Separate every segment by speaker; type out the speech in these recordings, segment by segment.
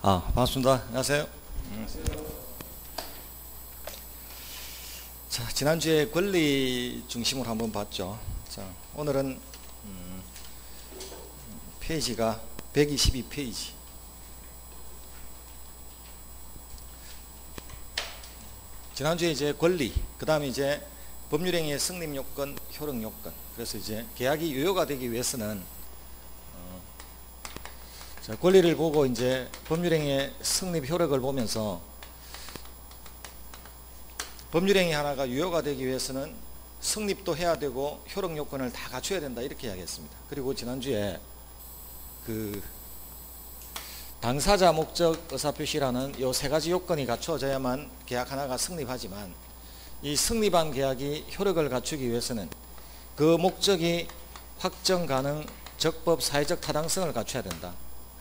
Speaker 1: 반갑습니다. 안녕하세요. 자, 지난주에 권리 중심으로 한번 봤죠. 자, 오늘은 페이지가 122페이지. 지난주에 이제 권리, 그 다음에 이제 법률행위의 성립 요건, 효력 요건. 그래서 이제 계약이 유효가 되기 위해서는 자, 권리를 보고 이제 법률행위의 성립 효력을 보면서 법률행위 하나가 유효가 되기 위해서는 성립도 해야 되고 효력 요건을 다 갖춰야 된다, 이렇게 이야기했습니다. 그리고 지난주에 그 당사자 목적 의사표시라는 요 세 가지 요건이 갖춰져야만 계약 하나가 성립하지만, 이 성립한 계약이 효력을 갖추기 위해서는 그 목적이 확정 가능 적법 사회적 타당성을 갖춰야 된다.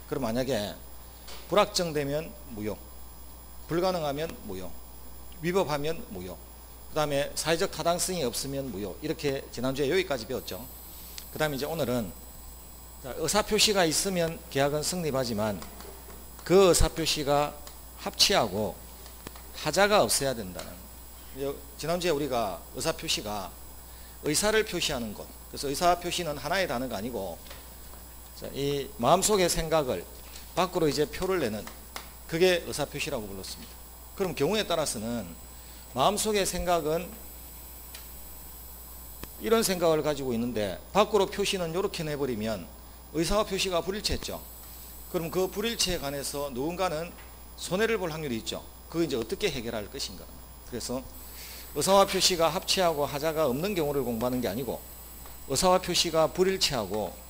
Speaker 1: 그럼 만약에 불확정되면 무효, 불가능하면 무효, 위법하면 무효, 그 다음에 사회적 타당성이 없으면 무효, 이렇게 지난주에 여기까지 배웠죠. 그 다음에 이제 오늘은 의사표시가 있으면 계약은 성립하지만 그 의사표시가 합치하고 하자가 없어야 된다는, 지난주에 우리가 의사표시가 의사를 표시하는 것, 그래서 의사표시는 하나의 단어가 아니고 이 마음속의 생각을 밖으로 이제 표를 내는, 그게 의사표시라고 불렀습니다. 그럼 경우에 따라서는 마음속의 생각은 이런 생각을 가지고 있는데 밖으로 표시는 이렇게 내버리면 의사와 표시가 불일치했죠. 그럼 그 불일치에 관해서 누군가는 손해를 볼 확률이 있죠. 그거 이제 어떻게 해결할 것인가. 그래서 의사와 표시가 합치하고 하자가 없는 경우를 공부하는 게 아니고, 의사와 표시가 불일치하고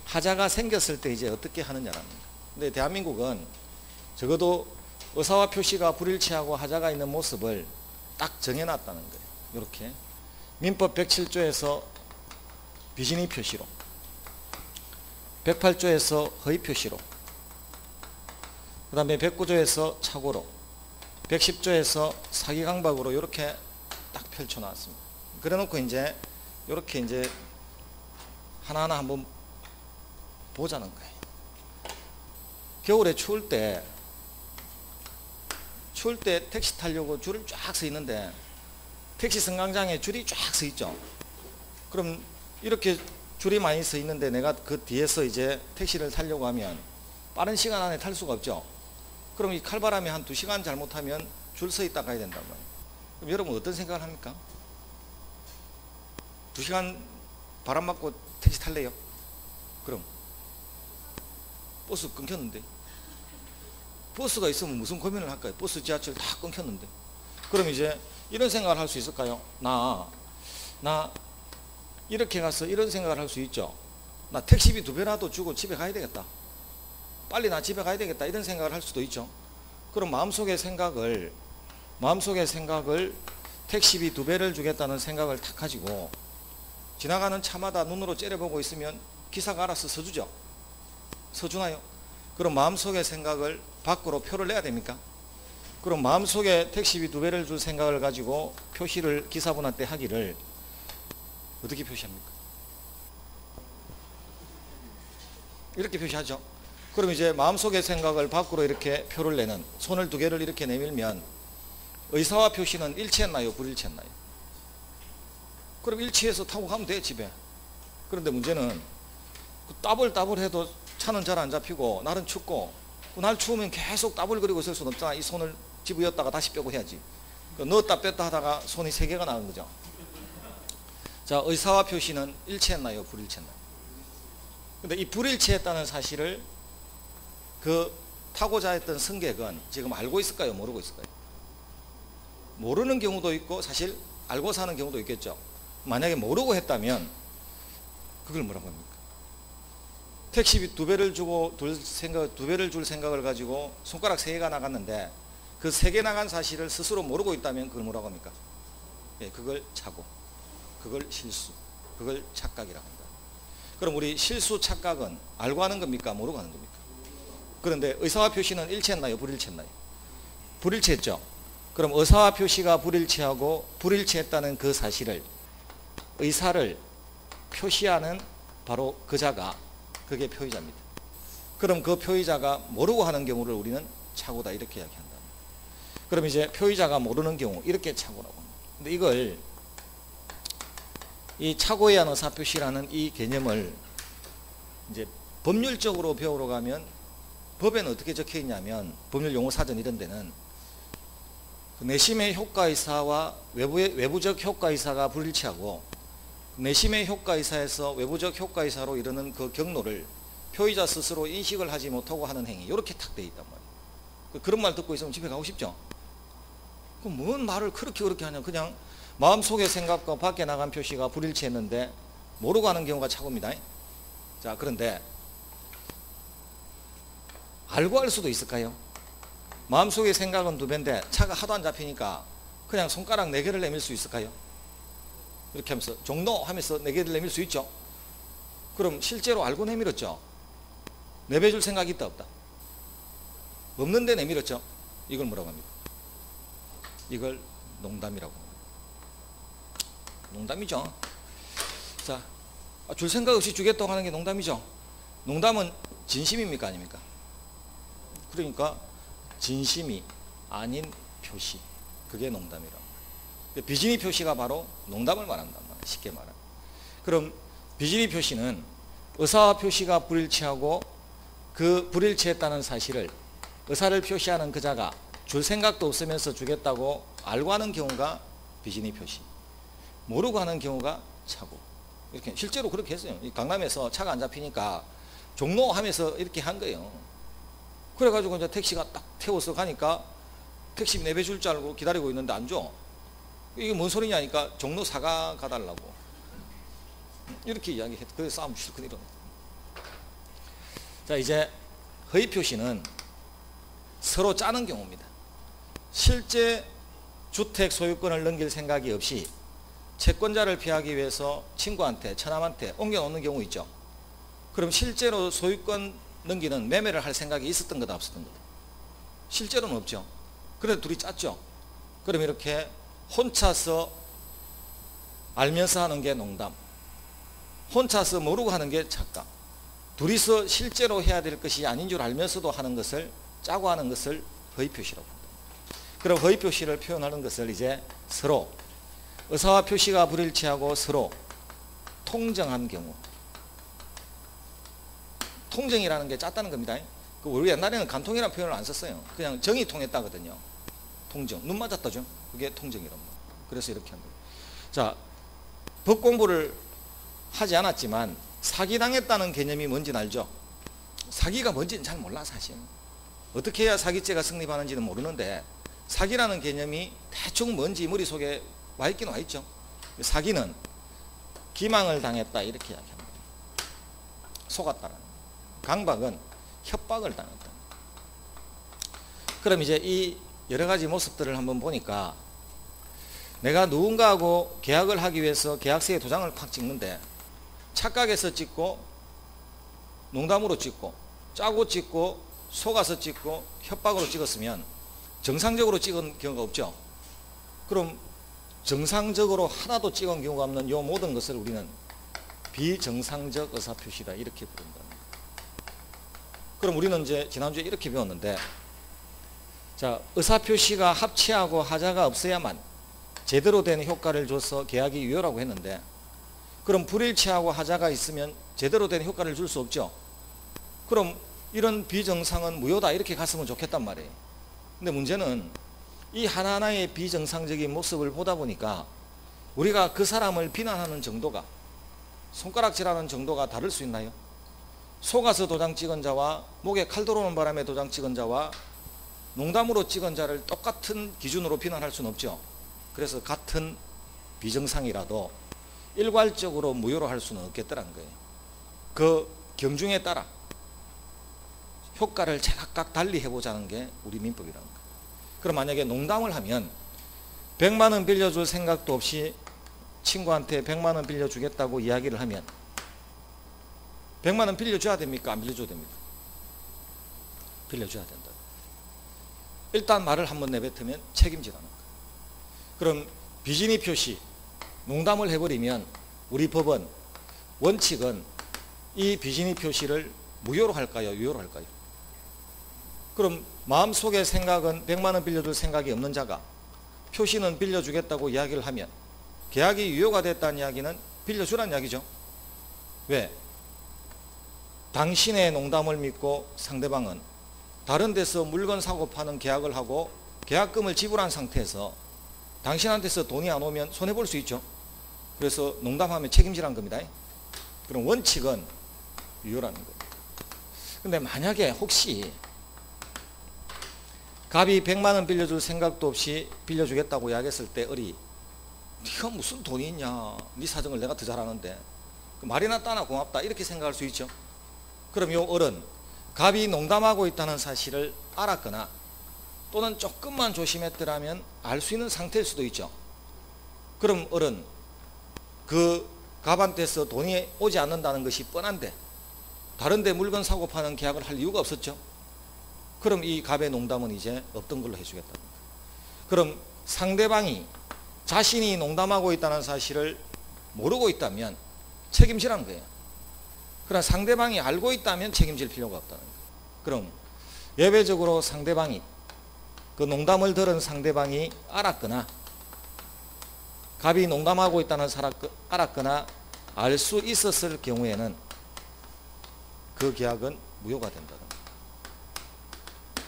Speaker 1: 하자가 생겼을 때 이제 어떻게 하느냐랍니다. 근데 대한민국은 적어도 의사와 표시가 불일치하고 하자가 있는 모습을 딱 정해놨다는 거예요. 이렇게 민법 107조에서 비진의 표시로, 108조에서 허위 표시로, 그 다음에 109조에서 착오로, 110조에서 사기 강박으로 이렇게 딱 펼쳐놨습니다. 그래 놓고 이제 이렇게 이제 하나하나 한번 보자는 거예요. 겨울에 추울 때 택시 타려고 줄을 쫙 서 있는데 택시 승강장에 줄이 쫙 서 있죠. 그럼 이렇게 줄이 많이 서 있는데 내가 그 뒤에서 이제 택시를 타려고 하면 빠른 시간 안에 탈 수가 없죠. 그럼 이 칼바람에 한 2시간 잘못하면 줄 서 있다 가야 된단 말이에요. 그럼 여러분 어떤 생각을 합니까? 2시간 바람 맞고 택시 탈래요? 그럼 버스 끊겼는데, 버스가 있으면 무슨 고민을 할까요? 버스, 지하철 다 끊겼는데. 그럼 이제 이런 생각을 할 수 있을까요? 나 이렇게 가서 이런 생각을 할 수 있죠. 나 택시비 2배라도 주고 집에 가야 되겠다, 빨리 나 집에 가야 되겠다, 이런 생각을 할 수도 있죠. 그럼 마음속의 생각을 택시비 2배를 주겠다는 생각을 탁 가지고 지나가는 차마다 눈으로 째려보고 있으면 기사가 알아서 서주죠. 서주나요? 그럼 마음속의 생각을 밖으로 표를 내야 됩니까? 그럼 마음속에 택시비 2배를 줄 생각을 가지고 표시를 기사분한테 하기를 어떻게 표시합니까? 이렇게 표시하죠. 그럼 이제 마음속의 생각을 밖으로 이렇게 표를 내는, 손을 2개를 이렇게 내밀면 의사와 표시는 일치했나요, 불일치했나요? 그럼 일치해서 타고 가면 돼, 집에. 그런데 문제는 따블따블해도 차는 잘 안 잡히고 날은 춥고, 날 추우면 계속 따블거리고 있을 수는 없잖아. 이 손을 집어였다가 다시 빼고 해야지. 넣었다 뺐다 하다가 손이 3개가 나는 거죠. 자, 의사와 표시는 일치했나요, 불일치했나요? 근데 이 불일치했다는 사실을 그 타고자 했던 승객은 지금 알고 있을까요, 모르고 있을까요? 모르는 경우도 있고 사실 알고 사는 경우도 있겠죠. 만약에 모르고 했다면 그걸 뭐라고 합니까? 택시비 2배를 주고 2배를 줄 생각을 가지고 손가락 3개가 나갔는데 그 3개 나간 사실을 스스로 모르고 있다면 그걸 뭐라고 합니까? 예, 그걸 착오, 그걸 실수, 그걸 착각이라고 합니다. 그럼 우리 실수, 착각은 알고 하는 겁니까, 모르고 하는 겁니까? 그런데 의사와 표시는 일치했나요, 불일치했나요? 불일치했죠. 그럼 의사와 표시가 불일치하고 불일치했다는 그 사실을, 의사를 표시하는 바로 그자가, 그게 표의자입니다. 그럼 그 표의자가 모르고 하는 경우를 우리는 착오다 이렇게 이야기한다. 그럼 이제 표의자가 모르는 경우 이렇게 착오라고 합니다. 근데 이걸 이 착오에 의한 의사표시라는 이 개념을 이제 법률적으로 배우러 가면 법에는 어떻게 적혀 있냐면 법률 용어 사전 이런 데는 내심의 효과의사와 외부적 효과의사가 불일치하고 내심의 효과의사에서 외부적 효과의사로 이르는 그 경로를 표의자 스스로 인식을 하지 못하고 하는 행위 이렇게 탁 되어 있단 말이에요. 그런 말 듣고 있으면 집에 가고 싶죠? 그럼 뭔 말을 그렇게 하냐. 그냥 마음속의 생각과 밖에 나간 표시가 불일치했는데 모르고 하는 경우가 착오입니다. 자, 그런데 알고 할 수도 있을까요? 마음속의 생각은 2배인데 차가 하도 안 잡히니까 그냥 손가락 4개를 내밀 수 있을까요? 이렇게 하면서 종로 하면서 4개를 내밀 수 있죠. 그럼 실제로 알고 내밀었죠. 내배줄 생각이 있다 없다? 없는데 내밀었죠. 이걸 뭐라고 합니까? 이걸 농담이라고 합니다. 농담이죠. 자, 줄 생각 없이 주겠다고 하는 게 농담이죠. 농담은 진심입니까 아닙니까? 그러니까 진심이 아닌 표시, 그게 농담이라고. 비진의 표시가 바로 농담을 말한단 말이에요. 쉽게 말하면. 그럼 비진의 표시는 의사와 표시가 불일치하고 그 불일치했다는 사실을 의사를 표시하는 그자가 줄 생각도 없으면서 주겠다고 알고 하는 경우가 비진의 표시, 모르고 하는 경우가 착오. 이렇게 실제로 그렇게 했어요. 강남에서 차가 안 잡히니까 종로 하면서 이렇게 한 거예요. 그래가지고 이제 택시가 딱 태워서 가니까 택시 내배줄 줄 알고 기다리고 있는데 안 줘. 이게 뭔 소리냐니까 종로 사가 가달라고 이렇게 이야기했. 그래서 싸움 실컷 일어나. 자, 이제 허위 표시는 서로 짜는 경우입니다. 실제 주택 소유권을 넘길 생각이 없이 채권자를 피하기 위해서 친구한테, 처남한테 옮겨놓는 경우 있죠. 그럼 실제로 소유권 넘기는 매매를 할 생각이 있었던 거다 없었던 거다? 실제로는 없죠. 그래도 둘이 짰죠. 그럼 이렇게 혼자서 알면서 하는 게 농담, 혼자서 모르고 하는 게 착각, 둘이서 실제로 해야 될 것이 아닌 줄 알면서도 하는 것을 짜고 하는 것을 허위 표시라고 합니다. 그럼 허위 표시를 표현하는 것을 이제 서로 의사와 표시가 불일치하고 서로 통정한 경우, 통정이라는 게 짰다는 겁니다. 우리 옛날에는 간통이라는 표현을 안 썼어요. 그냥 정이 통했다거든요. 통정, 눈 맞았다죠. 그게 통정이란 말이에요. 그래서 이렇게 한 거예요. 자, 법 공부를 하지 않았지만 사기당했다는 개념이 뭔지는 알죠? 사기가 뭔지는 잘 몰라 사실. 어떻게 해야 사기죄가 성립하는지는 모르는데 사기라는 개념이 대충 뭔지 머릿속에 와 있긴 와 있죠. 사기는 기망을 당했다 이렇게 이야기합니다. 속았다라는. 강박은 협박을 당했다. 그럼 이제 이 여러 가지 모습들을 한번 보니까 내가 누군가하고 계약을 하기 위해서 계약서에 도장을 팍 찍는데 착각해서 찍고 농담으로 찍고 짜고 찍고 속아서 찍고 협박으로 찍었으면 정상적으로 찍은 경우가 없죠. 그럼 정상적으로 하나도 찍은 경우가 없는 이 모든 것을 우리는 비정상적 의사표시다 이렇게 부른다. 그럼 우리는 이제 지난주에 이렇게 배웠는데, 자, 의사표시가 합치하고 하자가 없어야만 제대로 된 효과를 줘서 계약이 유효라고 했는데, 그럼 불일치하고 하자가 있으면 제대로 된 효과를 줄 수 없죠. 그럼 이런 비정상은 무효다 이렇게 갔으면 좋겠단 말이에요. 근데 문제는 이 하나하나의 비정상적인 모습을 보다 보니까 우리가 그 사람을 비난하는 정도가, 손가락질하는 정도가 다를 수 있나요? 속아서 도장 찍은 자와 목에 칼 들어오는 바람에 도장 찍은 자와 농담으로 찍은 자를 똑같은 기준으로 비난할 수는 없죠. 그래서 같은 비정상이라도 일괄적으로 무효로 할 수는 없겠더라는 거예요. 그 경중에 따라 효과를 제각각 달리 해보자는 게 우리 민법이라는 거예요. 그럼 만약에 농담을 하면 100만 원 빌려줄 생각도 없이 친구한테 100만 원 빌려주겠다고 이야기를 하면 100만 원 빌려줘야 됩니까? 안 빌려줘야 됩니까? 빌려줘야 된다. 일단 말을 한번 내뱉으면 책임지라는 거예요. 그럼 비진의 표시, 농담을 해버리면 우리 법은 원칙은 이 비진의 표시를 무효로 할까요? 유효로 할까요? 그럼 마음속의 생각은 100만 원 빌려줄 생각이 없는 자가 표시는 빌려주겠다고 이야기를 하면 계약이 유효가 됐다는 이야기는 빌려주라는 이야기죠. 왜? 당신의 농담을 믿고 상대방은 다른 데서 물건 사고 파는 계약을 하고 계약금을 지불한 상태에서 당신한테서 돈이 안 오면 손해볼 수 있죠. 그래서 농담하면 책임지라는 겁니다. 그럼 원칙은 유효라는 거예요. 근데 만약에 혹시 갑이 100만 원 빌려줄 생각도 없이 빌려주겠다고 이야기했을 때 을이 네가 무슨 돈이 있냐, 네 사정을 내가 더 잘 아는데 말이나 따나 고맙다 이렇게 생각할 수 있죠. 그럼 요 을은 갑이 농담하고 있다는 사실을 알았거나 또는 조금만 조심했더라면 알 수 있는 상태일 수도 있죠. 그럼 을은 그 갑한테서 돈이 오지 않는다는 것이 뻔한데 다른 데 물건 사고 파는 계약을 할 이유가 없었죠. 그럼 이 갑의 농담은 이제 없던 걸로 해주겠다. 그럼 상대방이 자신이 농담하고 있다는 사실을 모르고 있다면 책임지라는 거예요. 그러나 상대방이 알고 있다면 책임질 필요가 없다는 거예요. 그럼 예외적으로 상대방이 그 농담을 들은 상대방이 알았거나 갑이 농담하고 있다는 알았거나 알 수 있었을 경우에는 그 계약은 무효가 된다는 거예요.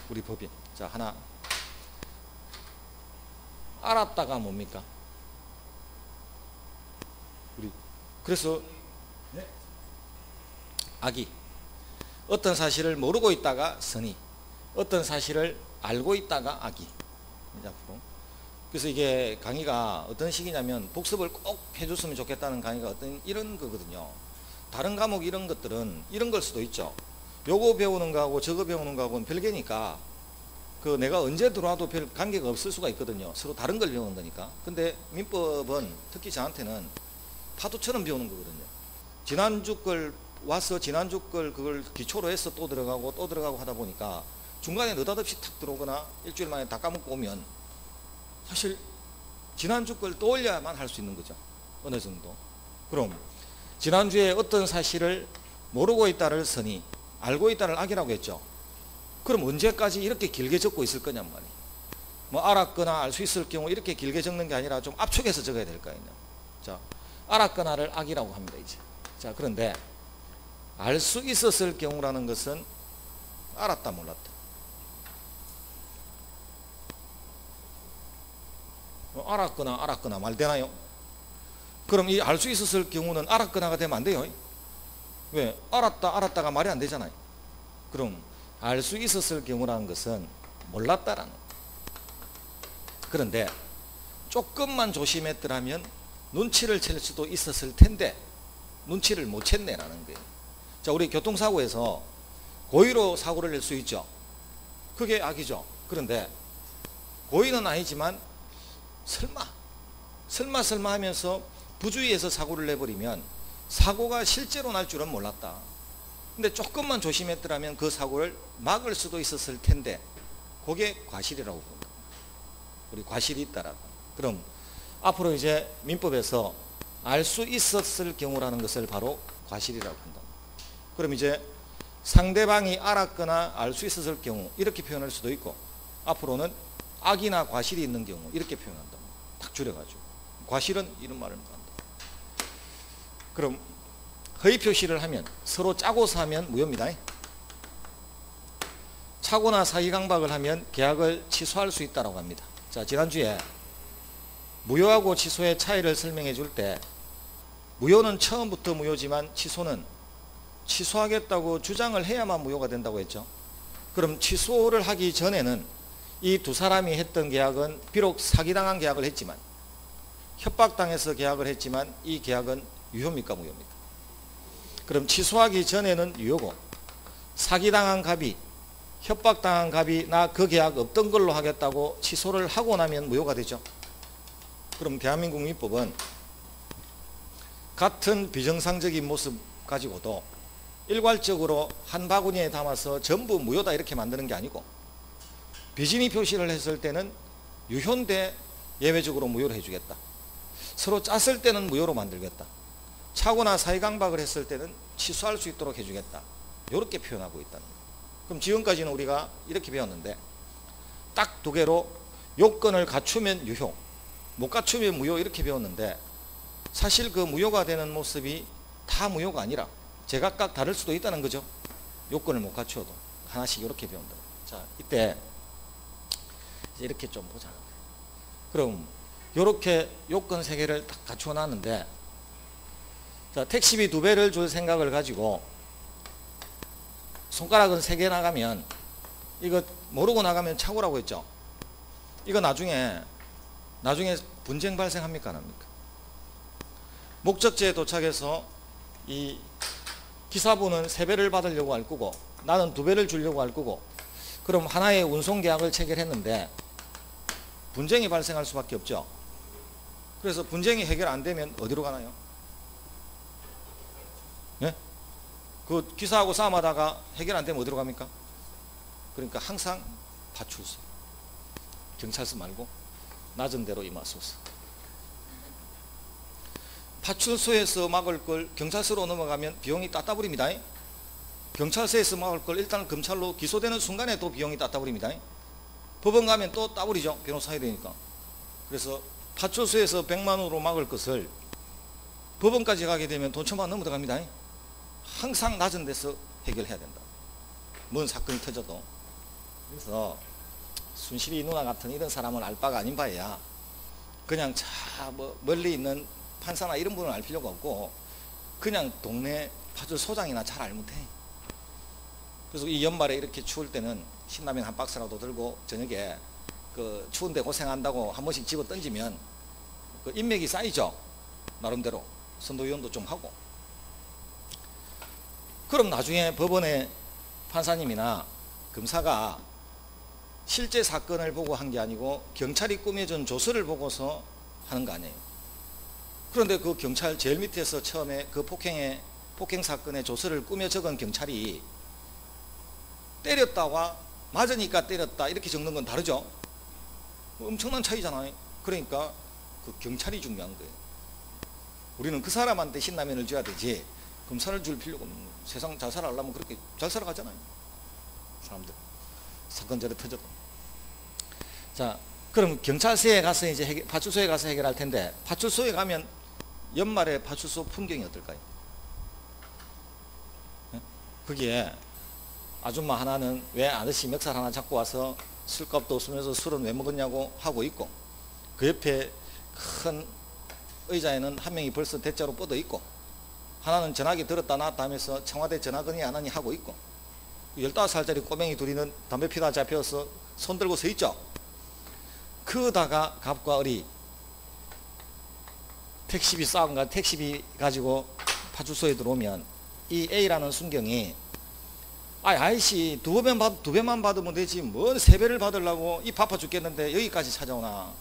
Speaker 1: 우리 법인. 자, 하나. 알았다가 뭡니까? 그래서 악이. 어떤 사실을 모르고 있다가 선의. 어떤 사실을 알고 있다가 악이. 그래서 이게 강의가 어떤 식이냐면 복습을 꼭 해줬으면 좋겠다는 강의가 어떤 이런 거거든요. 다른 과목 이런 것들은 이런 걸 수도 있죠. 요거 배우는 거하고 저거 배우는 거하고는 별개니까 그 내가 언제 들어와도 별 관계가 없을 수가 있거든요. 서로 다른 걸 배우는 거니까. 근데 민법은 특히 저한테는 파도처럼 배우는 거거든요. 지난주 걸 와서 지난주 걸 그걸 기초로 해서 또 들어가고 하다 보니까 중간에 느닷없이 탁 들어오거나 일주일 만에 다 까먹고 오면 사실 지난주 걸 떠올려야만 할 수 있는 거죠. 어느 정도. 그럼 지난주에 어떤 사실을 모르고 있다를 선의, 알고 있다를 악이라고 했죠. 그럼 언제까지 이렇게 길게 적고 있을 거냔 말이에요. 뭐 알았거나 알 수 있을 경우 이렇게 길게 적는 게 아니라 좀 압축해서 적어야 될 거 아니에요. 자, 알았거나를 악이라고 합니다. 이제. 자, 그런데 알 수 있었을 경우라는 것은 알았다 몰랐다. 알았거나 말 되나요? 그럼 이 알 수 있었을 경우는 알았거나가 되면 안 돼요. 왜? 알았다가 말이 안 되잖아요. 그럼 알 수 있었을 경우라는 것은 몰랐다라는 거예요. 그런데 조금만 조심했더라면 눈치를 챌 수도 있었을 텐데 눈치를 못 챘네라는 거예요. 자, 우리 교통사고에서 고의로 사고를 낼 수 있죠. 그게 악이죠. 그런데 고의는 아니지만 설마 하면서 부주의해서 사고를 내버리면 사고가 실제로 날 줄은 몰랐다. 근데 조금만 조심했더라면 그 사고를 막을 수도 있었을 텐데 그게 과실이라고 봅니다. 우리 과실이 있다라. 그럼 앞으로 이제 민법에서 알 수 있었을 경우라는 것을 바로 과실이라고 한다. 그럼 이제 상대방이 알았거나 알 수 있었을 경우 이렇게 표현할 수도 있고 앞으로는 악이나 과실이 있는 경우 이렇게 표현한다. 딱 줄여가지고 과실은 이런 말을 한다. 그럼 허위 표시를 하면 서로 짜고서 하면 무효입니다. 차고나 사기강박을 하면 계약을 취소할 수 있다고 합니다. 자, 지난주에 무효하고 취소의 차이를 설명해 줄 때 무효는 처음부터 무효지만 취소는 취소하겠다고 주장을 해야만 무효가 된다고 했죠. 그럼 취소를 하기 전에는 이 두 사람이 했던 계약은 비록 사기당한 계약을 했지만 협박당해서 계약을 했지만 이 계약은 유효입니까 무효입니까? 그럼 취소하기 전에는 유효고 사기당한 갑이 협박당한 갑이 나 그 계약 없던 걸로 하겠다고 취소를 하고 나면 무효가 되죠. 그럼 대한민국 민법은 같은 비정상적인 모습 가지고도 일괄적으로 한 바구니에 담아서 전부 무효다 이렇게 만드는 게 아니고 비진의 표시를 했을 때는 유효인데 예외적으로 무효로 해주겠다. 서로 짰을 때는 무효로 만들겠다. 차고나 사기강박을 했을 때는 취소할 수 있도록 해주겠다. 이렇게 표현하고 있다는 거예요. 그럼 지금까지는 우리가 이렇게 배웠는데 딱 두 개로 요건을 갖추면 유효, 못 갖추면 무효 이렇게 배웠는데 사실 그 무효가 되는 모습이 다 무효가 아니라 제각각 다를 수도 있다는 거죠. 요건을 못 갖추어도 하나씩 이렇게 배운다. 자, 이때 이제 이렇게 좀 보자. 그럼 이렇게 요건 3개를 딱 갖추어 놨는데, 자, 택시비 2배를 줄 생각을 가지고 손가락은 3개 나가면, 이거 모르고 나가면 착오라고 했죠. 이거 나중에 분쟁 발생합니까 안 합니까? 목적지에 도착해서 이 기사분은 3배를 받으려고 할 거고 나는 2배를 주려고 할 거고, 그럼 하나의 운송계약을 체결했는데 분쟁이 발생할 수밖에 없죠. 그래서 분쟁이 해결 안 되면 어디로 가나요? 네? 그 기사하고 싸움하다가 해결 안 되면 어디로 갑니까? 그러니까 항상 파출소, 경찰서 말고 낮은 데로 임하소서. 파출소에서 막을 걸 경찰서로 넘어가면 비용이 따따블입니다. 경찰서에서 막을 걸 일단 검찰로 기소되는 순간에 또 비용이 따따블입니다. 법원 가면 또 따블이죠. 변호사 해야 되니까. 그래서 파출소에서 100만 원으로 막을 것을 법원까지 가게 되면 돈 1000만 원 넘어 들어갑니다. 항상 낮은 데서 해결해야 된다. 뭔 사건이 터져도. 그래서 순실이 누나 같은 이런 사람은 알 바가 아닌 바에야 그냥 멀리 있는 판사나 이런 분은 알 필요가 없고 그냥 동네 파출소장이나 잘 알면 돼. 그래서 이 연말에 이렇게 추울 때는 신라면 한 박스라도 들고 저녁에 그 추운데 고생한다고 한 번씩 집어 던지면 그 인맥이 쌓이죠. 나름대로 선도위원도 좀 하고. 그럼 나중에 법원의 판사님이나 검사가 실제 사건을 보고 한 게 아니고 경찰이 꾸며준 조서를 보고서 하는 거 아니에요. 그런데 그 경찰 제일 밑에서 처음에 그 폭행 사건의 조서를 꾸며 적은 경찰이 때렸다와 맞으니까 때렸다 이렇게 적는 건 다르죠. 엄청난 차이잖아요. 그러니까 그 경찰이 중요한 거예요. 우리는 그 사람한테 신라면을 줘야 되지 검사를 줄 필요가 없는 거예요. 세상 잘 살아가려면 그렇게 잘 살아가잖아요. 사람들 사건 저래 터져도. 자, 그럼 경찰서에 가서 이제 파출소에 가서 해결할 텐데, 파출소에 가면 연말에 파출소 풍경이 어떨까요? 거기에 아줌마 하나는 왜 아저씨 멱살 하나 잡고 와서 술값도 없으면서 술은 왜 먹었냐고 하고 있고, 그 옆에 큰 의자에는 한 명이 벌써 대자로 뻗어 있고, 하나는 전화기 들었다 놨다 하면서 청와대 전화건이 안 하니 하고 있고, 15살짜리 꼬맹이 둘이는 담배 피다 잡혀서 손 들고 서 있죠. 그러다가 갑과 을이 택시비 싸움과 택시비 가지고 파출소에 들어오면 이 A라는 순경이 아이씨 2배만 받으면 되지 뭔 3배를 받으려고 입 아파 죽겠는데 여기까지 찾아오나.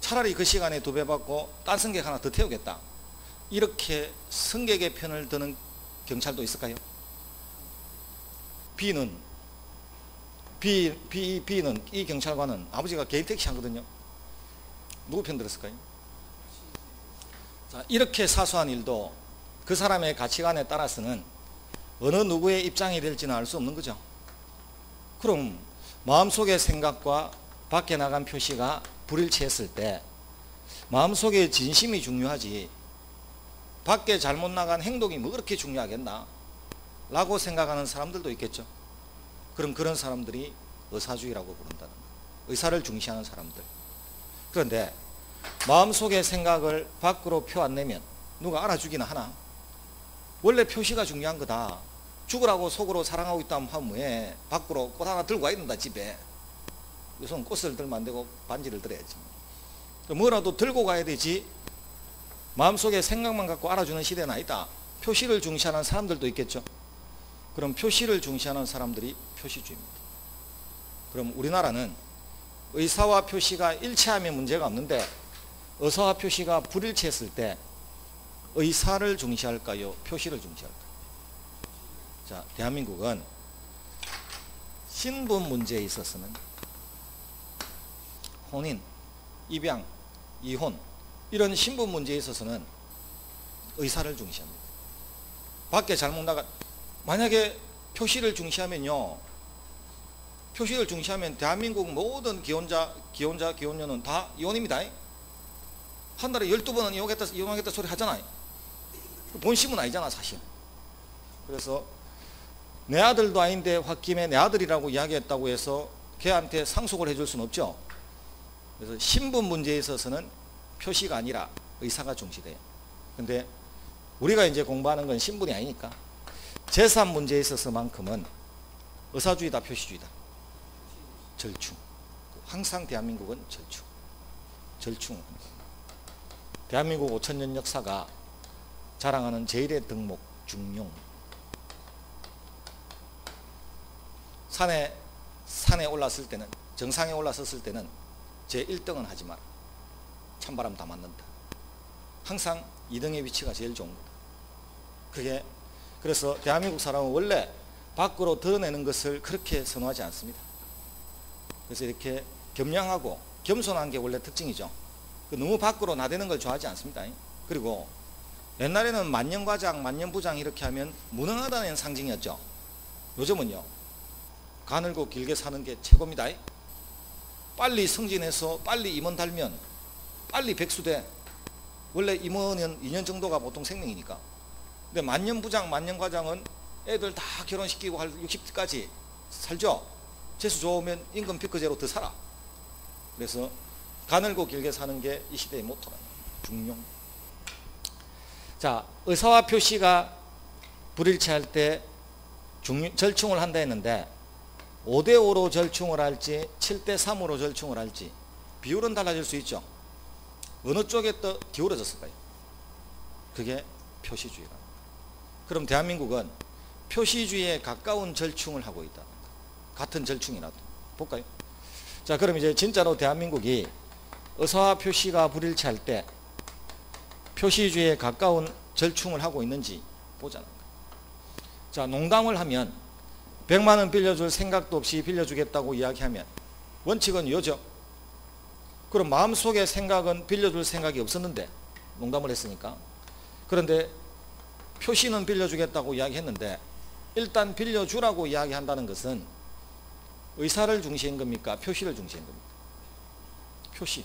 Speaker 1: 차라리 그 시간에 2배 받고 딴 승객 하나 더 태우겠다. 이렇게 승객의 편을 드는 경찰도 있을까요? B는 이 경찰관은 아버지가 개인 택시 하거든요. 누구 편 들었을까요? 자, 이렇게 사소한 일도 그 사람의 가치관에 따라서는 어느 누구의 입장이 될지는 알 수 없는 거죠. 그럼 마음속의 생각과 밖에 나간 표시가 불일치했을 때 마음속의 진심이 중요하지 밖에 잘못 나간 행동이 뭐 그렇게 중요하겠나 라고 생각하는 사람들도 있겠죠. 그럼 그런 사람들이 의사주의라고 부른다는 거예요. 의사를 중시하는 사람들. 그런데 마음속의 생각을 밖으로 표 안 내면 누가 알아주기나 하나? 원래 표시가 중요한 거다. 죽으라고 속으로 사랑하고 있다면 하면 왜 밖으로 꽃 하나 들고 와야 된다 집에. 우선 꽃을 들면 안 되고 반지를 들어야지. 뭐라도 들고 가야 되지. 마음속에 생각만 갖고 알아주는 시대는 아니다. 표시를 중시하는 사람들도 있겠죠. 그럼 표시를 중시하는 사람들이 표시주의입니다. 그럼 우리나라는 의사와 표시가 일치하면 문제가 없는데 의사와 표시가 불일치했을 때 의사를 중시할까요? 표시를 중시할까요? 자, 대한민국은 신분 문제에 있어서는 혼인, 입양, 이혼 이런 신분 문제에 있어서는 의사를 중시합니다. 밖에 잘못 나가 만약에 표시를 중시하면요, 표시를 중시하면 대한민국 모든 기혼자는 다 이혼입니다. 한 달에 12번은 이혼하겠다 소리 하잖아요. 본심은 아니잖아 사실. 그래서 내 아들도 아닌데 홧김에 내 아들이라고 이야기했다고 해서 걔한테 상속을 해줄 수는 없죠. 그래서 신분 문제에 있어서는 표시가 아니라 의사가 중시돼요. 근데 우리가 이제 공부하는 건 신분이 아니니까 재산 문제에 있어서만큼은 의사주의다 표시주의다. 절충. 항상 대한민국은 절충. 대한민국 5천년 역사가 자랑하는 제1의 덕목 중용. 산에 올랐을 때는, 정상에 올라섰을 때는 제1등은 하지 마라. 찬바람 다 맞는다. 항상 2등의 위치가 제일 좋은 거다. 그게 그래서 대한민국 사람은 원래 밖으로 드러내는 것을 그렇게 선호하지 않습니다. 그래서 이렇게 겸양하고 겸손한 게 원래 특징이죠. 너무 밖으로 나대는 걸 좋아하지 않습니다. 그리고 옛날에는 만년과장, 만년부장 이렇게 하면 무능하다는 상징이었죠. 요즘은요, 가늘고 길게 사는 게 최고입니다. 빨리 승진해서 빨리 임원 달면 빨리 백수돼. 원래 임원은 2년 정도가 보통 생명이니까. 근데 만년부장, 만년과장은 애들 다 결혼시키고 할 60까지 살죠. 재수 좋으면 임금 피크제로 더 살아. 그래서 가늘고 길게 사는 게 이 시대의 모토라. 중용. 자, 의사와 표시가 불일치할 때 절충을 한다 했는데 5대5로 절충을 할지 7대3으로 절충을 할지 비율은 달라질 수 있죠. 어느 쪽에 더 기울어졌을까요? 그게 표시주의다. 그럼 대한민국은 표시주의에 가까운 절충을 하고 있다. 같은 절충이라도 볼까요? 자, 그럼 이제 진짜로 대한민국이 의사와 표시가 불일치할 때 표시주의에 가까운 절충을 하고 있는지 보자는 거예요. 자, 농담을 하면 100만 원 빌려줄 생각도 없이 빌려주겠다고 이야기하면 원칙은 이거죠. 그럼 마음속에 생각은 빌려줄 생각이 없었는데 농담을 했으니까. 그런데 표시는 빌려주겠다고 이야기했는데 일단 빌려주라고 이야기한다는 것은 의사를 중시한 겁니까? 표시를 중시한 겁니까? 표시.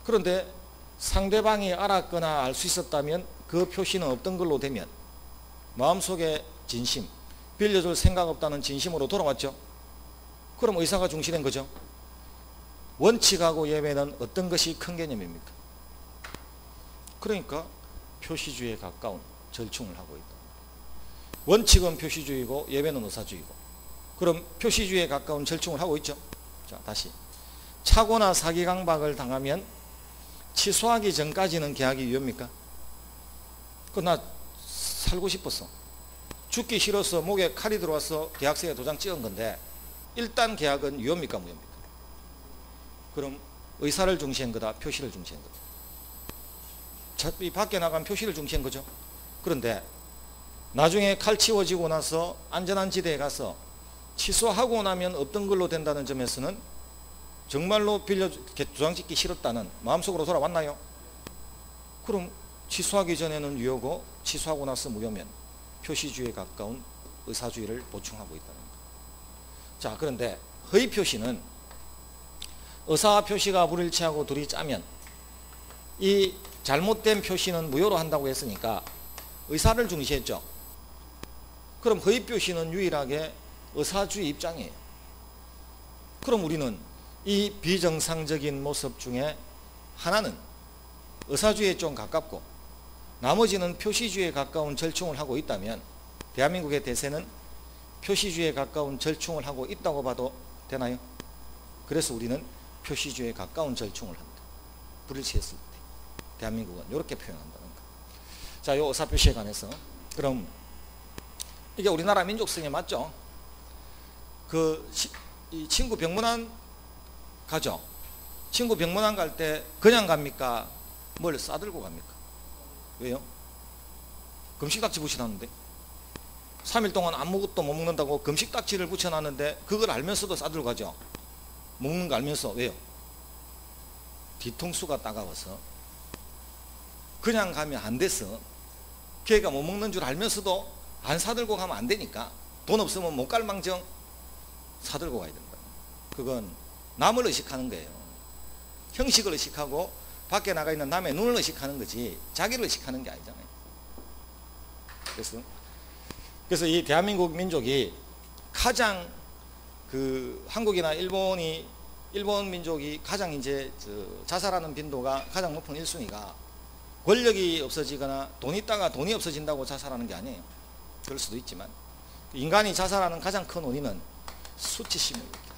Speaker 1: 그런데 상대방이 알았거나 알 수 있었다면 그 표시는 없던 걸로 되면 마음속에 진심, 빌려줄 생각 없다는 진심으로 돌아왔죠. 그럼 의사가 중시된 거죠. 원칙하고 예외는 어떤 것이 큰 개념입니까? 그러니까 표시주의에 가까운 절충을 하고 있다. 원칙은 표시주의고 예외는 의사주의고. 그럼 표시주의에 가까운 절충을 하고 있죠. 자, 다시. 착오나 사기강박을 당하면 취소하기 전까지는 계약이 유효입니까? 나 살고 싶었어. 죽기 싫어서 목에 칼이 들어와서 계약서에 도장 찍은 건데 일단 계약은 유효입니까? 무효입니까? 그럼 의사를 중시한 거다, 표시를 중시한 거다. 이 밖에 나간 표시를 중시한 거죠. 그런데 나중에 칼 치워지고 나서 안전한 지대에 가서 취소하고 나면 없던 걸로 된다는 점에서는 정말로 도장 찍기 싫었다는 마음속으로 돌아왔나요? 그럼 취소하기 전에는 유효고 취소하고 나서 무효면 표시주의에 가까운 의사주의를 보충하고 있다는 것. 자, 그런데 허위 표시는 의사와 표시가 불일치하고 둘이 짜면 이 잘못된 표시는 무효로 한다고 했으니까 의사를 중시했죠. 그럼 허위 표시는 유일하게 의사주의 입장이에요. 그럼 우리는 이 비정상적인 모습 중에 하나는 의사주의에 좀 가깝고 나머지는 표시주의에 가까운 절충을 하고 있다면 대한민국의 대세는 표시주의에 가까운 절충을 하고 있다고 봐도 되나요? 그래서 우리는 표시주의에 가까운 절충을 한다. 불일치했을 때 대한민국은 이렇게 표현한다는 거. 자, 요 의사표시에 관해서 그럼 이게 우리나라 민족성에 맞죠? 이 친구 병문안 가죠? 친구 병문안 갈 때 그냥 갑니까? 뭘 싸들고 갑니까? 왜요? 금식딱지 붙여놨는데 3일 동안 아무것도 못 먹는다고 금식딱지를 붙여놨는데 그걸 알면서도 싸들고 가죠? 먹는 거 알면서. 왜요? 뒤통수가 따가워서 그냥 가면 안 돼서 걔가 못 먹는 줄 알면서도 안 사들고 가면 안 되니까 돈 없으면 못 갈 망정 사들고 가야 된다. 그건 남을 의식하는 거예요. 형식을 의식하고 밖에 나가 있는 남의 눈을 의식하는 거지 자기를 의식하는 게 아니잖아요. 그래서 이 대한민국 민족이 가장 한국이나 일본 민족이 가장 이제 자살하는 빈도가 가장 높은 1순위가 권력이 없어지거나 돈 있다가 돈이 없어진다고 자살하는 게 아니에요. 그럴 수도 있지만 인간이 자살하는 가장 큰 원인은 수치심을 느끼죠.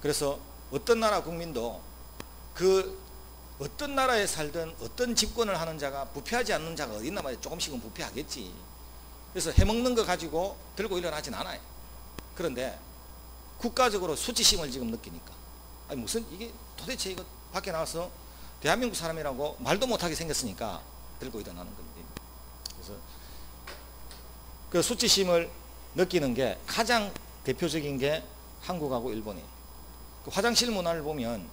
Speaker 1: 그래서 어떤 나라 국민도 어떤 나라에 살든 어떤 집권을 하는 자가 부패하지 않는 자가 어디 있나 말이에요. 조금씩은 부패하겠지. 그래서 해먹는 거 가지고 들고 일어나진 않아요. 그런데 국가적으로 수치심을 지금 느끼니까 아니 무슨 이게 도대체 이거 밖에 나와서 대한민국 사람이라고 말도 못하게 생겼으니까 들고 일어나는 겁니다. 그래서 그 수치심을 느끼는 게 가장 대표적인 게 한국하고 일본이에요. 그 화장실 문화를 보면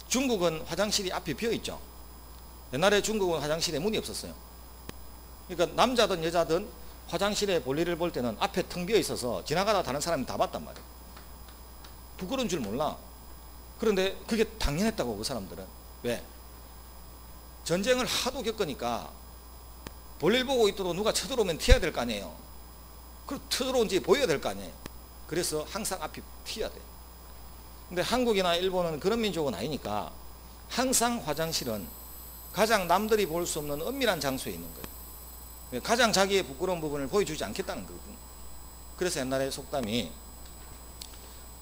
Speaker 1: 중국은 화장실이 앞이 비어있죠. 옛날에 중국은 화장실에 문이 없었어요. 그러니까 남자든 여자든 화장실에 볼일을 볼 때는 앞에 텅 비어 있어서 지나가다 다른 사람이 다 봤단 말이에요. 부끄러운 줄 몰라. 그런데 그게 당연했다고 그 사람들은. 왜? 전쟁을 하도 겪으니까 볼일 보고 있어도 누가 쳐들어오면 튀어야 될 거 아니에요. 그럼 쳐들어온지 보여야 될 거 아니에요. 그래서 항상 앞이 튀어야 돼요. 근데 한국이나 일본은 그런 민족은 아니니까 항상 화장실은 가장 남들이 볼 수 없는 은밀한 장소에 있는 거예요. 가장 자기의 부끄러운 부분을 보여주지 않겠다는 거거든요. 그래서 옛날에 속담이